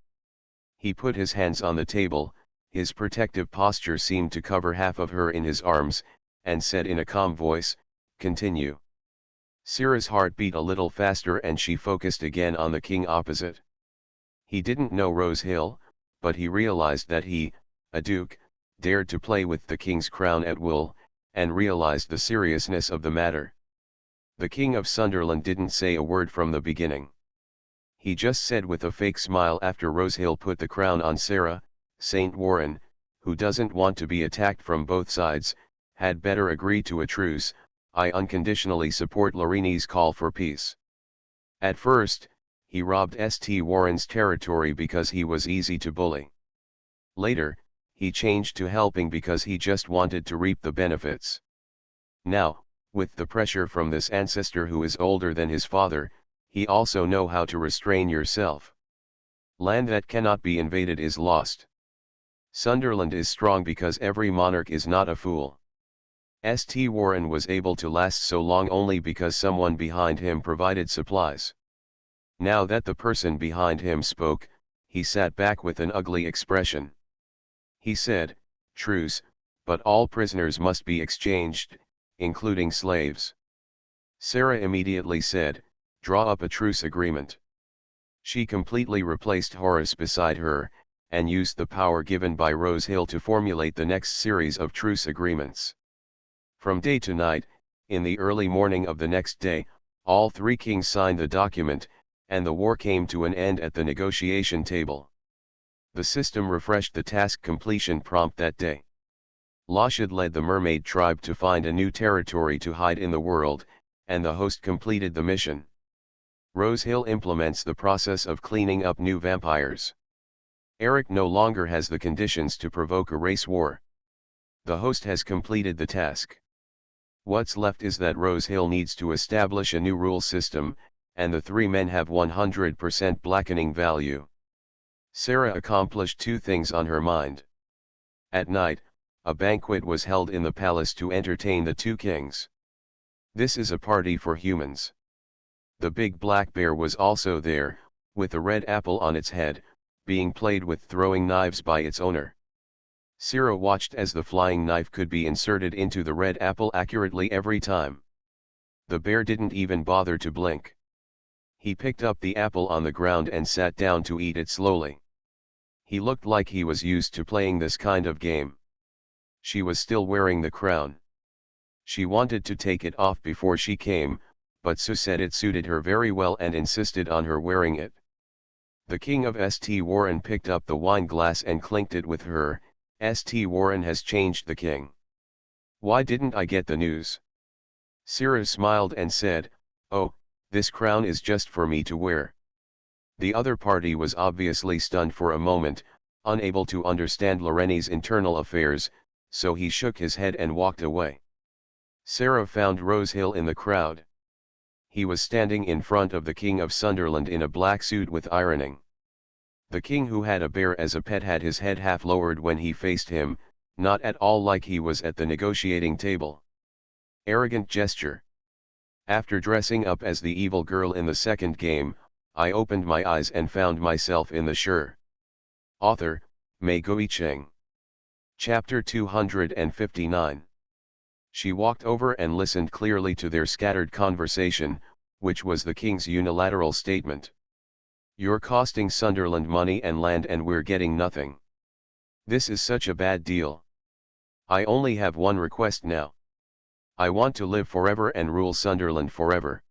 [SPEAKER 1] He put his hands on the table, his protective posture seemed to cover half of her in his arms, and said in a calm voice, "Continue." Sira's heart beat a little faster and she focused again on the king opposite. He didn't know Rosehill, but he realized that he, a duke, dared to play with the king's crown at will, and realized the seriousness of the matter. The King of Sunderland didn't say a word from the beginning. He just said with a fake smile after Rosehill put the crown on Sara, "St. Warren, who doesn't want to be attacked from both sides, had better agree to a truce. I unconditionally support Lorini's call for peace." At first, he robbed St. Warren's territory because he was easy to bully. Later, he changed to helping because he just wanted to reap the benefits. Now, with the pressure from this ancestor who is older than his father, he also know how to restrain yourself. Land that cannot be invaded is lost. Sunderland is strong because every monarch is not a fool. St. Warren was able to last so long only because someone behind him provided supplies. Now that the person behind him spoke, he sat back with an ugly expression. He said, "Truce, but all prisoners must be exchanged, including slaves." Sara immediately said, "Draw up a truce agreement." She completely replaced Horace beside her, and used the power given by Rosehill to formulate the next series of truce agreements. From day to night, in the early morning of the next day, all three kings signed the document, and the war came to an end at the negotiation table. The system refreshed the task completion prompt that day. Lashid led the mermaid tribe to find a new territory to hide in the world, and the host completed the mission. Rosehill implements the process of cleaning up new vampires. Eric no longer has the conditions to provoke a race war. The host has completed the task. What's left is that Rosehill needs to establish a new rule system, and the three men have 100% blackening value. Sara accomplished two things on her mind. At night, a banquet was held in the palace to entertain the two kings. This is a party for humans. The big black bear was also there, with a red apple on its head, being played with throwing knives by its owner. Sara watched as the flying knife could be inserted into the red apple accurately every time. The bear didn't even bother to blink. He picked up the apple on the ground and sat down to eat it slowly. He looked like he was used to playing this kind of game. She was still wearing the crown. She wanted to take it off before she came, but Sue said it suited her very well and insisted on her wearing it. The King of St. Warren picked up the wine glass and clinked it with her. St. Warren has changed the king. Why didn't I get the news? Syrah smiled and said, "Oh, this crown is just for me to wear." The other party was obviously stunned for a moment, unable to understand Lorene's internal affairs, so he shook his head and walked away. Sarah found Rosehill in the crowd. He was standing in front of the King of Sunderland in a black suit with ironing. The king, who had a bear as a pet, had his head half lowered when he faced him, not at all like he was at the negotiating table. Arrogant gesture. After dressing up as the evil girl in the second game, I opened my eyes and found myself in the sure. Author, Mei Guicheng. Chapter 259. She walked over and listened clearly to their scattered conversation, which was the king's unilateral statement. "You're costing Sunderland money and land and we're getting nothing. This is such a bad deal. I only have one request now. I want to live forever and rule Sunderland forever.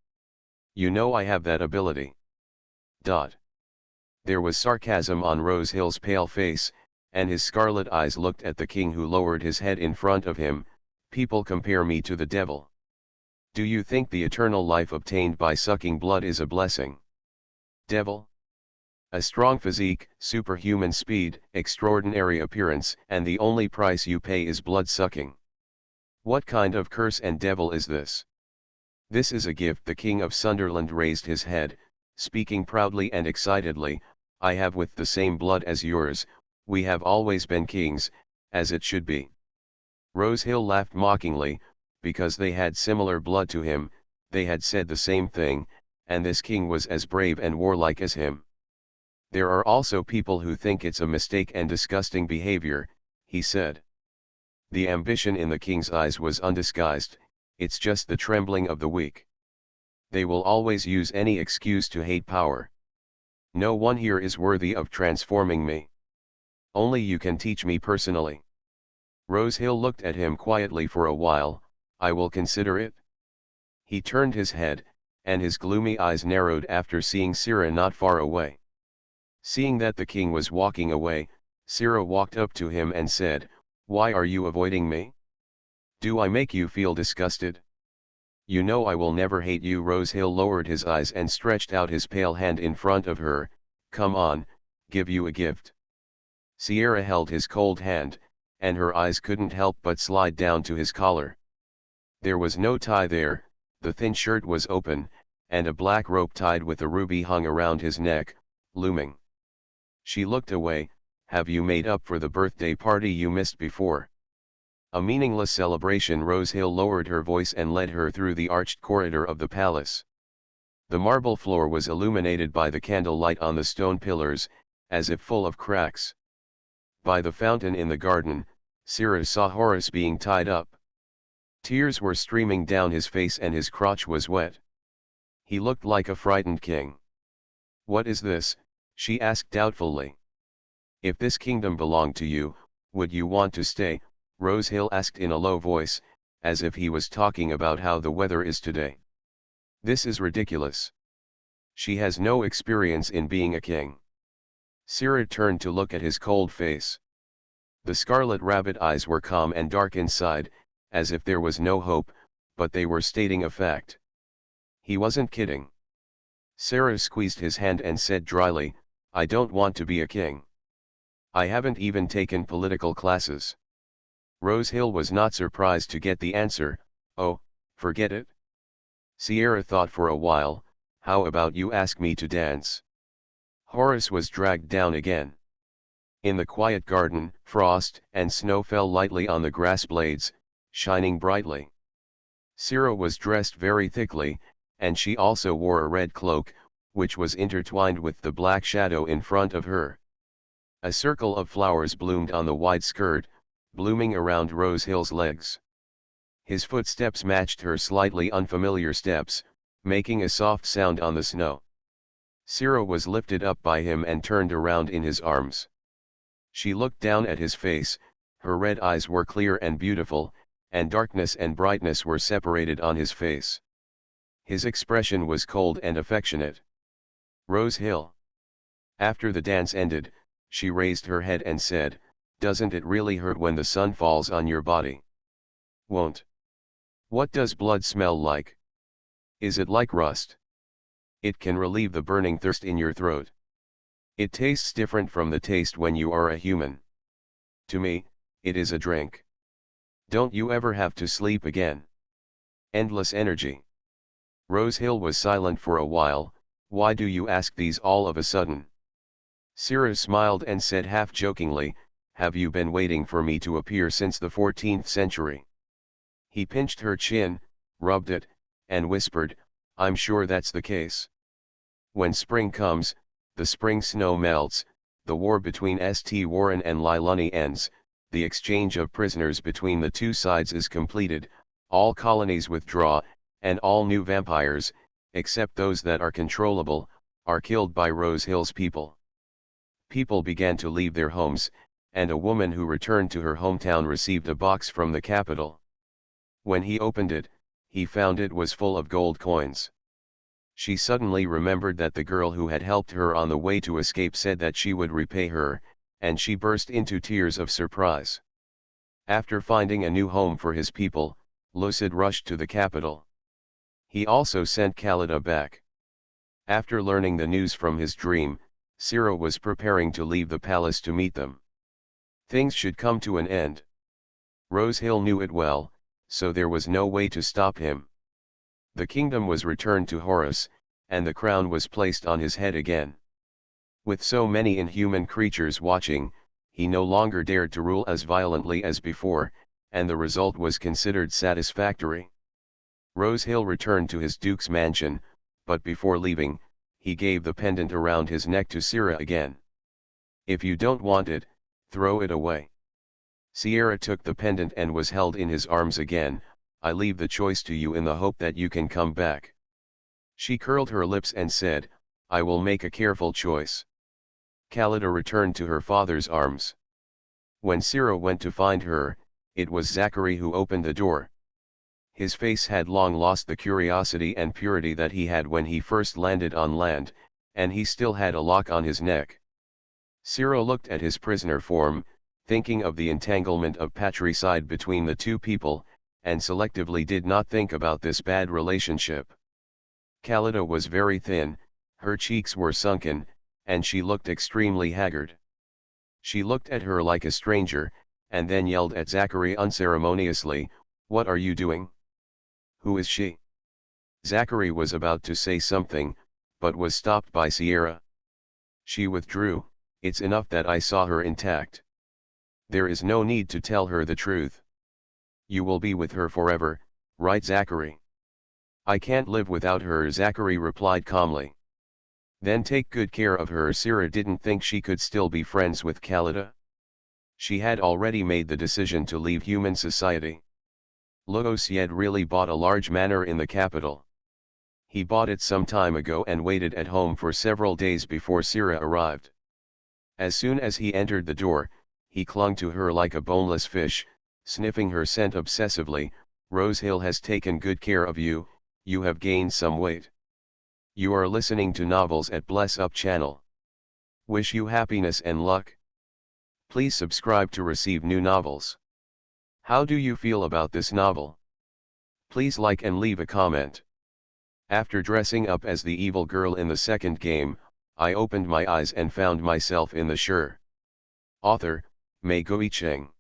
[SPEAKER 1] You know I have that ability." There was sarcasm on Rosehill's pale face, and his scarlet eyes looked at the king, who lowered his head in front of him. "People compare me to the devil. Do you think the eternal life obtained by sucking blood is a blessing? Devil? A strong physique, superhuman speed, extraordinary appearance, and the only price you pay is blood-sucking. What kind of curse and devil is this? This is a gift." The King of Sunderland raised his head, speaking proudly and excitedly. "I have with the same blood as yours. We have always been kings, as it should be." Rosehill laughed mockingly, because they had similar blood to him. They had said the same thing, and this king was as brave and warlike as him. "There are also people who think it's a mistake and disgusting behavior," he said. The ambition in the king's eyes was undisguised. "It's just the trembling of the weak. They will always use any excuse to hate power. No one here is worthy of transforming me. Only you can teach me personally." Rosehill looked at him quietly for a while. "I will consider it." He turned his head, and his gloomy eyes narrowed after seeing Syrah not far away. Seeing that the king was walking away, Syrah walked up to him and said, "Why are you avoiding me? Do I make you feel disgusted? You know I will never hate you." Rosehill lowered his eyes and stretched out his pale hand in front of her. "Come on, give you a gift." Sierra held his cold hand, and her eyes couldn't help but slide down to his collar. There was no tie there, the thin shirt was open, and a black rope tied with a ruby hung around his neck, looming. She looked away. "Have you made up for the birthday party you missed before?" "A meaningless celebration." Rosehill lowered her voice and led her through the arched corridor of the palace. The marble floor was illuminated by the candlelight on the stone pillars, as if full of cracks. By the fountain in the garden, Syrah saw Horace being tied up. Tears were streaming down his face and his crotch was wet. He looked like a frightened king. "What is this?" she asked doubtfully. "If this kingdom belonged to you, would you want to stay?" Rosehill asked in a low voice, as if he was talking about how the weather is today. "This is ridiculous. She has no experience in being a king." Syrah turned to look at his cold face. The scarlet rabbit eyes were calm and dark inside, as if there was no hope, but they were stating a fact. He wasn't kidding. Syrah squeezed his hand and said dryly, "I don't want to be a king. I haven't even taken political classes." Rosehill was not surprised to get the answer. "Oh, forget it." Sierra thought for a while. "How about you ask me to dance?" Horace was dragged down again. In the quiet garden, frost and snow fell lightly on the grass blades, shining brightly. Syrah was dressed very thickly, and she also wore a red cloak, which was intertwined with the black shadow in front of her. A circle of flowers bloomed on the wide skirt, blooming around Rosehill's legs. His footsteps matched her slightly unfamiliar steps, making a soft sound on the snow. Sira was lifted up by him and turned around in his arms. She looked down at his face, her red eyes were clear and beautiful, and darkness and brightness were separated on his face. His expression was cold and affectionate. Rose Hill. After the dance ended, she raised her head and said, "Doesn't it really hurt when the sun falls on your body?" "Won't." "What does blood smell like?" "Is it like rust?" "It can relieve the burning thirst in your throat." "It tastes different from the taste when you are a human." "To me, it is a drink." "Don't you ever have to sleep again?" "Endless energy." Rose Hill was silent for a while. "Why do you ask these all of a sudden?" Sira smiled and said half-jokingly, "Have you been waiting for me to appear since the 14th century? He pinched her chin, rubbed it, and whispered, "I'm sure that's the case. When spring comes, the spring snow melts, the war between St. Warren and Lilani ends, the exchange of prisoners between the two sides is completed, all colonies withdraw, and all new vampires, except those that are controllable, are killed by Rose Hill's people." People began to leave their homes, and a woman who returned to her hometown received a box from the capital. When he opened it, he found it was full of gold coins. She suddenly remembered that the girl who had helped her on the way to escape said that she would repay her, and she burst into tears of surprise. After finding a new home for his people, Lucid rushed to the capital. He also sent Khalida back. After learning the news from his dream, Sira was preparing to leave the palace to meet them. Things should come to an end. Rose Hill knew it well, so there was no way to stop him. The kingdom was returned to Horus, and the crown was placed on his head again. With so many inhuman creatures watching, he no longer dared to rule as violently as before, and the result was considered satisfactory. Rose Hill returned to his duke's mansion, but before leaving, he gave the pendant around his neck to Sira again. "If you don't want it, throw it away." Sierra took the pendant and was held in his arms again. "I leave the choice to you in the hope that you can come back." She curled her lips and said, "I will make a careful choice." Khalida returned to her father's arms. When Sira went to find her, it was Zachary who opened the door. His face had long lost the curiosity and purity that he had when he first landed on land, and he still had a lock on his neck. Sira looked at his prisoner form, thinking of the entanglement of patricide between the two people, and selectively did not think about this bad relationship. Khalida was very thin, her cheeks were sunken, and she looked extremely haggard. She looked at her like a stranger, and then yelled at Zachary unceremoniously, "What are you doing? Who is she?" Zachary was about to say something, but was stopped by Sierra. She withdrew. "It's enough that I saw her intact. There is no need to tell her the truth." "You will be with her forever, right, Zachary?" "I can't live without her," Zachary replied calmly. "Then take good care of her." Sierra didn't think she could still be friends with Khalida. She had already made the decision to leave human society. Luosied really bought a large manor in the capital. He bought it some time ago and waited at home for several days before Sira arrived. As soon as he entered the door, he clung to her like a boneless fish, sniffing her scent obsessively. "Rose Hill has taken good care of you, you have gained some weight. You are listening to novels at Bless Up channel. Wish you happiness and luck. Please subscribe to receive new novels. How do you feel about this novel? Please like and leave a comment." After dressing up as the evil girl in the second game, I opened my eyes and found myself in the Sure. Author, Mei Guicheng.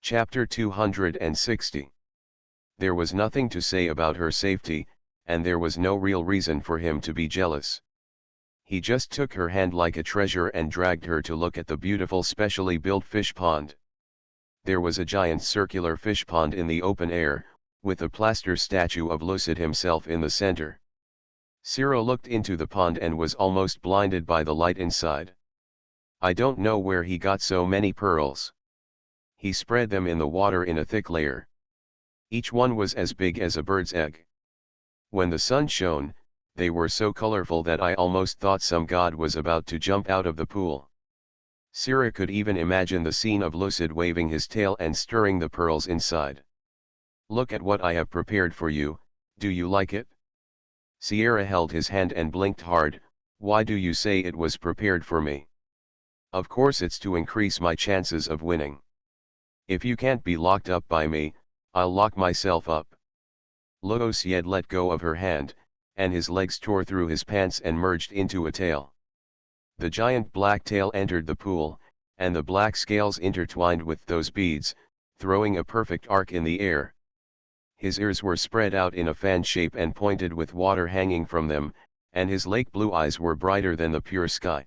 [SPEAKER 1] Chapter 260. There was nothing to say about her safety, and there was no real reason for him to be jealous. He just took her hand like a treasure and dragged her to look at the beautiful specially built fish pond. There was a giant circular fish pond in the open air, with a plaster statue of Lucid himself in the center. Ciro looked into the pond and was almost blinded by the light inside. I don't know where he got so many pearls. He spread them in the water in a thick layer. Each one was as big as a bird's egg. When the sun shone, they were so colorful that I almost thought some god was about to jump out of the pool. Syrah could even imagine the scene of Lucid waving his tail and stirring the pearls inside. "Look at what I have prepared for you, do you like it?" Sierra held his hand and blinked hard. "Why do you say it was prepared for me?" "Of course it's to increase my chances of winning. If you can't be locked up by me, I'll lock myself up." Luo Xied let go of her hand, and his legs tore through his pants and merged into a tail. The giant black tail entered the pool, and the black scales intertwined with those beads, throwing a perfect arc in the air. His ears were spread out in a fan shape and pointed with water hanging from them, and his lake blue eyes were brighter than the pure sky.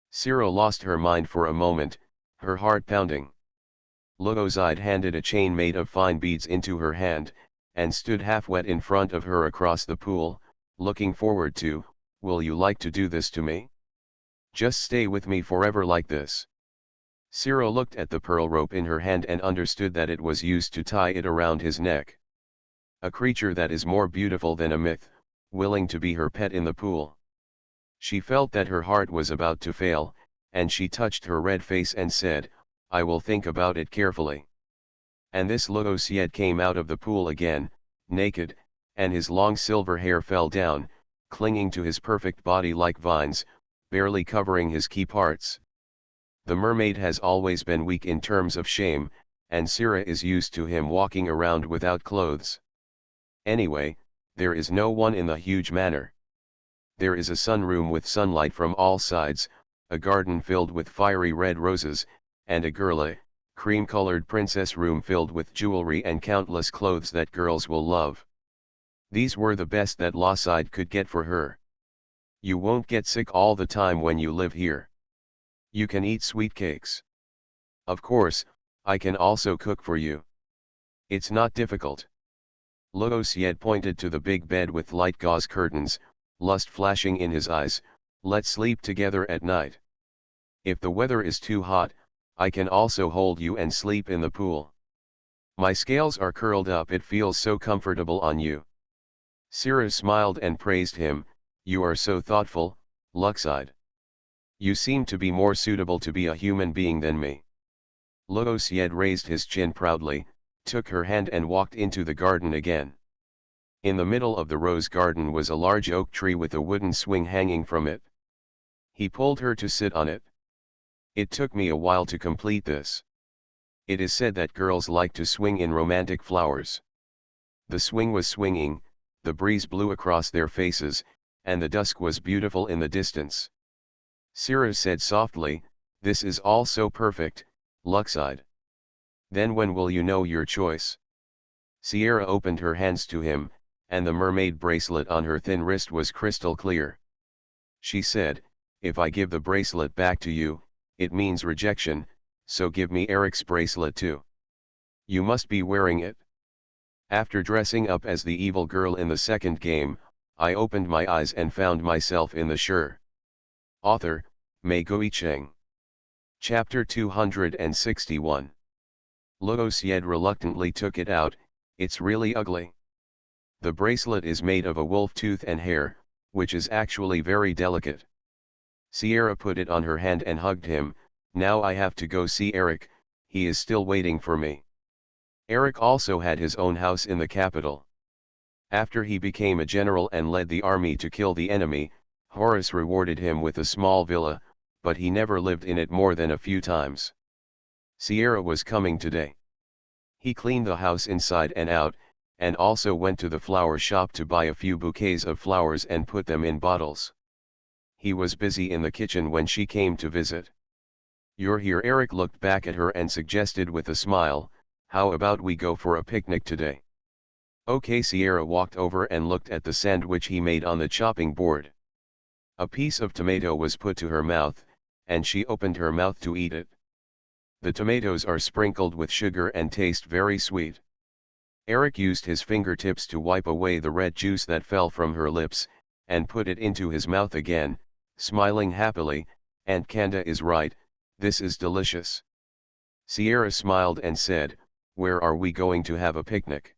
[SPEAKER 1] Cyril lost her mind for a moment, her heart pounding. Luo Xied handed a chain made of fine beads into her hand, and stood half wet in front of her across the pool, looking forward to, "Will you like to do this to me? Just stay with me forever like this." Cyril looked at the pearl rope in her hand and understood that it was used to tie it around his neck. A creature that is more beautiful than a myth, willing to be her pet in the pool. She felt that her heart was about to fail, and she touched her red face and said, "I will think about it carefully." And this Luo Xied came out of the pool again, naked, and his long silver hair fell down, clinging to his perfect body like vines, barely covering his key parts. The mermaid has always been weak in terms of shame, and Syrah is used to him walking around without clothes. Anyway, there is no one in the huge manor. There is a sunroom with sunlight from all sides, a garden filled with fiery red roses, and a girly, cream-colored princess room filled with jewelry and countless clothes that girls will love. These were the best that Losside could get for her. "You won't get sick all the time when you live here. You can eat sweet cakes. Of course, I can also cook for you. It's not difficult." Luo Xied pointed to the big bed with light gauze curtains, lust flashing in his eyes. "Let's sleep together at night. If the weather is too hot, I can also hold you and sleep in the pool. My scales are curled up, it feels so comfortable on you." Syrah smiled and praised him. "You are so thoughtful, Luxide. You seem to be more suitable to be a human being than me." Luo Xied raised his chin proudly, took her hand and walked into the garden again. In the middle of the rose garden was a large oak tree with a wooden swing hanging from it. He pulled her to sit on it. "It took me a while to complete this. It is said that girls like to swing in romantic flowers." The swing was swinging, the breeze blew across their faces, and the dusk was beautiful in the distance. Syrah said softly, "This is all so perfect, Luxide. Then when will you know your choice?" Sierra opened her hands to him, and the mermaid bracelet on her thin wrist was crystal clear. She said, "If I give the bracelet back to you, it means rejection, so give me Eric's bracelet too. You must be wearing it." After dressing up as the evil girl in the second game, I opened my eyes and found myself in the Shur. Author, Mei Guicheng. Chapter 261. Luo Xied reluctantly took it out. "It's really ugly. The bracelet is made of a wolf tooth and hair, which is actually very delicate." Sierra put it on her hand and hugged him. "Now I have to go see Eric, he is still waiting for me." Eric also had his own house in the capital. After he became a general and led the army to kill the enemy, Horus rewarded him with a small villa, but he never lived in it more than a few times. Sierra was coming today. He cleaned the house inside and out, and also went to the flower shop to buy a few bouquets of flowers and put them in bottles. He was busy in the kitchen when she came to visit. "You're here." Eric looked back at her and suggested with a smile, "How about we go for a picnic today?" "Okay." Sierra walked over and looked at the sandwich he made on the chopping board. A piece of tomato was put to her mouth, and she opened her mouth to eat it. The tomatoes are sprinkled with sugar and taste very sweet. Eric used his fingertips to wipe away the red juice that fell from her lips, and put it into his mouth again, smiling happily. "Aunt Kanda is right, this is delicious." Sierra smiled and said, "Where are we going to have a picnic?"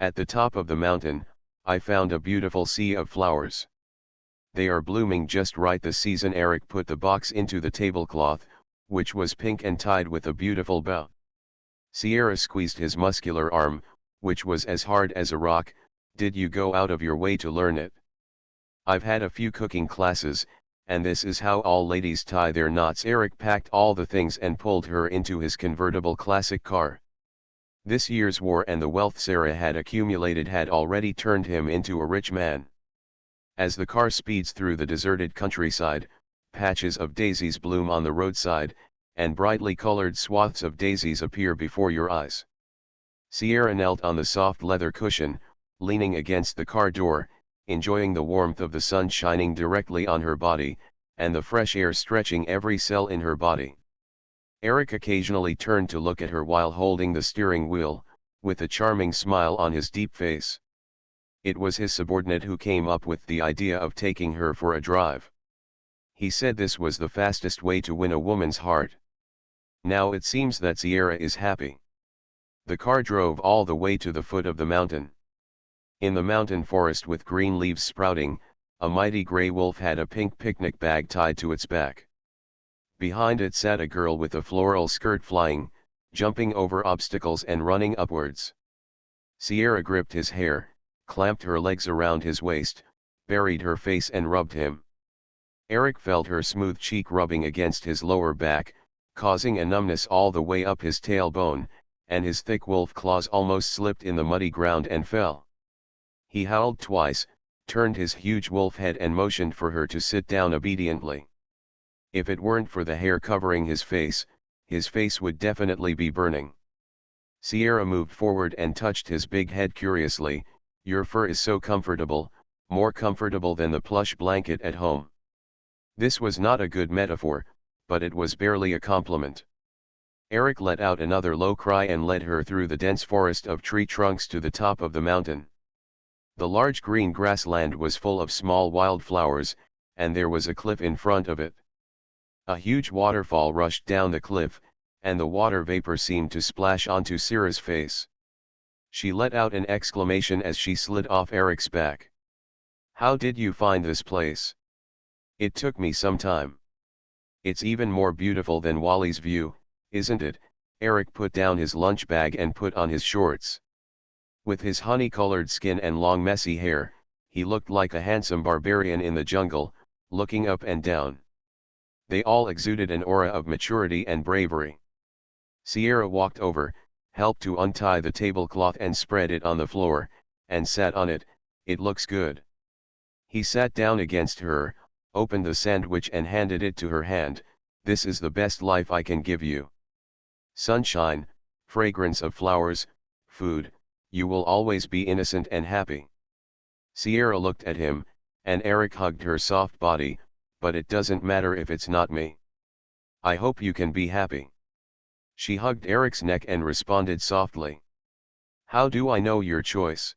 [SPEAKER 1] At the top of the mountain, I found a beautiful sea of flowers. They are blooming just right this season. Eric put the box into the tablecloth, which was pink and tied with a beautiful bow. Sierra squeezed his muscular arm, which was as hard as a rock. Did you go out of your way to learn it? I've had a few cooking classes, and this is how all ladies tie their knots. Eric packed all the things and pulled her into his convertible classic car. This year's war and the wealth Sarah had accumulated had already turned him into a rich man. As the car speeds through the deserted countryside, patches of daisies bloom on the roadside, and brightly colored swaths of daisies appear before your eyes. Sierra knelt on the soft leather cushion, leaning against the car door, enjoying the warmth of the sun shining directly on her body, and the fresh air stretching every cell in her body. Eric occasionally turned to look at her while holding the steering wheel, with a charming smile on his deep face. It was his subordinate who came up with the idea of taking her for a drive. He said this was the fastest way to win a woman's heart. Now it seems that Sierra is happy. The car drove all the way to the foot of the mountain. In the mountain forest with green leaves sprouting, a mighty gray wolf had a pink picnic bag tied to its back. Behind it sat a girl with a floral skirt flying, jumping over obstacles and running upwards. Sierra gripped his hair, clamped her legs around his waist, buried her face and rubbed him. Eric felt her smooth cheek rubbing against his lower back, causing a numbness all the way up his tailbone, and his thick wolf claws almost slipped in the muddy ground and fell. He howled twice, turned his huge wolf head and motioned for her to sit down obediently. If it weren't for the hair covering his face would definitely be burning. Sierra moved forward and touched his big head curiously. Your fur is so comfortable, more comfortable than the plush blanket at home. This was not a good metaphor, but it was barely a compliment. Eric let out another low cry and led her through the dense forest of tree trunks to the top of the mountain. The large green grassland was full of small wildflowers, and there was a cliff in front of it. A huge waterfall rushed down the cliff, and the water vapor seemed to splash onto Sierra's face. She let out an exclamation as she slid off Eric's back. How did you find this place? It took me some time. It's even more beautiful than Wally's view, isn't it? Eric put down his lunch bag and put on his shorts. With his honey-colored skin and long messy hair, he looked like a handsome barbarian in the jungle, looking up and down. They all exuded an aura of maturity and bravery. Sierra walked over, helped to untie the tablecloth and spread it on the floor, and sat on it. It looks good. He sat down against her, opened the sandwich and handed it to her hand. This is the best life I can give you. Sunshine, fragrance of flowers, food, you will always be innocent and happy. Sierra looked at him, and Eric hugged her soft body. But it doesn't matter if it's not me. I hope you can be happy. She hugged Eric's neck and responded softly. How do I know your choice?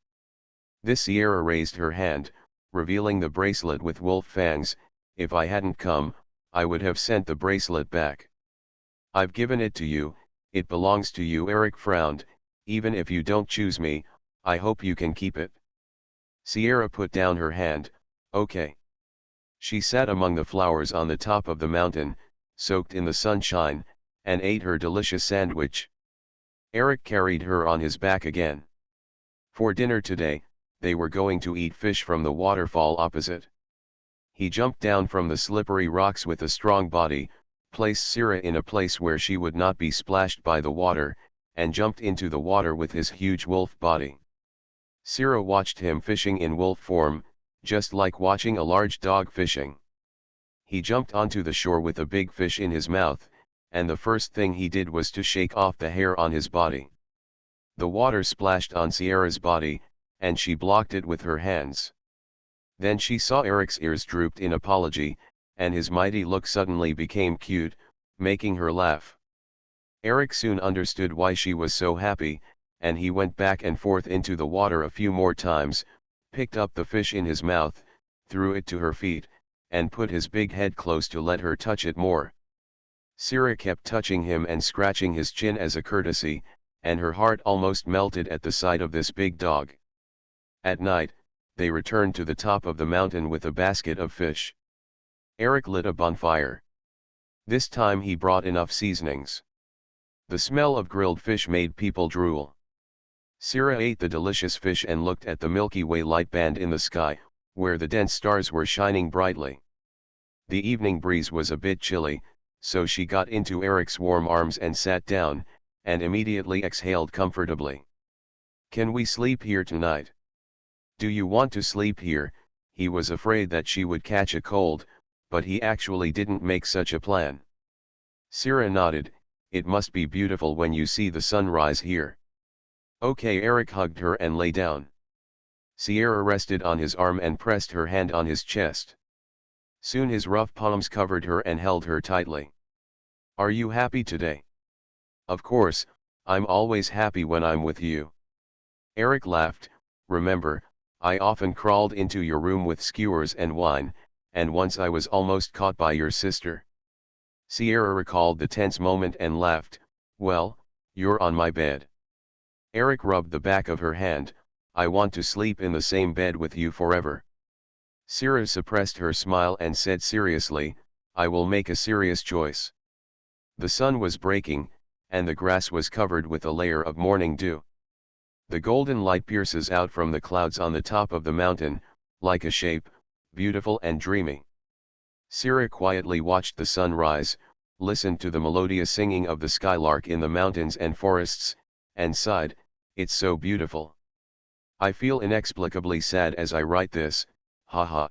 [SPEAKER 1] This Sierra raised her hand, revealing the bracelet with wolf fangs. If I hadn't come, I would have sent the bracelet back. I've given it to you, it belongs to you. Eric frowned. Even if you don't choose me, I hope you can keep it. Sierra put down her hand. Okay. She sat among the flowers on the top of the mountain, soaked in the sunshine, and ate her delicious sandwich. Eric carried her on his back again. For dinner today, they were going to eat fish from the waterfall opposite. He jumped down from the slippery rocks with a strong body, placed Sierra in a place where she would not be splashed by the water, and jumped into the water with his huge wolf body. Sierra watched him fishing in wolf form, just like watching a large dog fishing. He jumped onto the shore with a big fish in his mouth, and the first thing he did was to shake off the hair on his body. The water splashed on Sierra's body, and she blocked it with her hands. Then she saw Eric's ears drooped in apology, and his mighty look suddenly became cute, making her laugh. Eric soon understood why she was so happy, and he went back and forth into the water a few more times, picked up the fish in his mouth, threw it to her feet, and put his big head close to let her touch it more. Sierra kept touching him and scratching his chin as a courtesy, and her heart almost melted at the sight of this big dog. At night, they returned to the top of the mountain with a basket of fish. Eric lit a bonfire. This time he brought enough seasonings. The smell of grilled fish made people drool. Sira ate the delicious fish and looked at the Milky Way light band in the sky, where the dense stars were shining brightly. The evening breeze was a bit chilly, so she got into Eric's warm arms and sat down, and immediately exhaled comfortably. "Can we sleep here tonight?" "Do you want to sleep here?" He was afraid that she would catch a cold, but he actually didn't make such a plan. Sira nodded. "It must be beautiful when you see the sunrise here." "Okay." Eric hugged her and lay down. Sierra rested on his arm and pressed her hand on his chest. Soon his rough palms covered her and held her tightly. "Are you happy today?" "Of course, I'm always happy when I'm with you." Eric laughed. "Remember, I often crawled into your room with skewers and wine, and once I was almost caught by your sister." Sierra recalled the tense moment and laughed. "Well, you're on my bed." Eric rubbed the back of her hand. "I want to sleep in the same bed with you forever." Sierra suppressed her smile and said seriously, "I will make a serious choice." The sun was breaking, and the grass was covered with a layer of morning dew. The golden light pierces out from the clouds on the top of the mountain, like a shape, beautiful and dreamy. Sira quietly watched the sun rise, listened to the melodious singing of the skylark in the mountains and forests, and sighed, "It's so beautiful. I feel inexplicably sad as I write this, haha."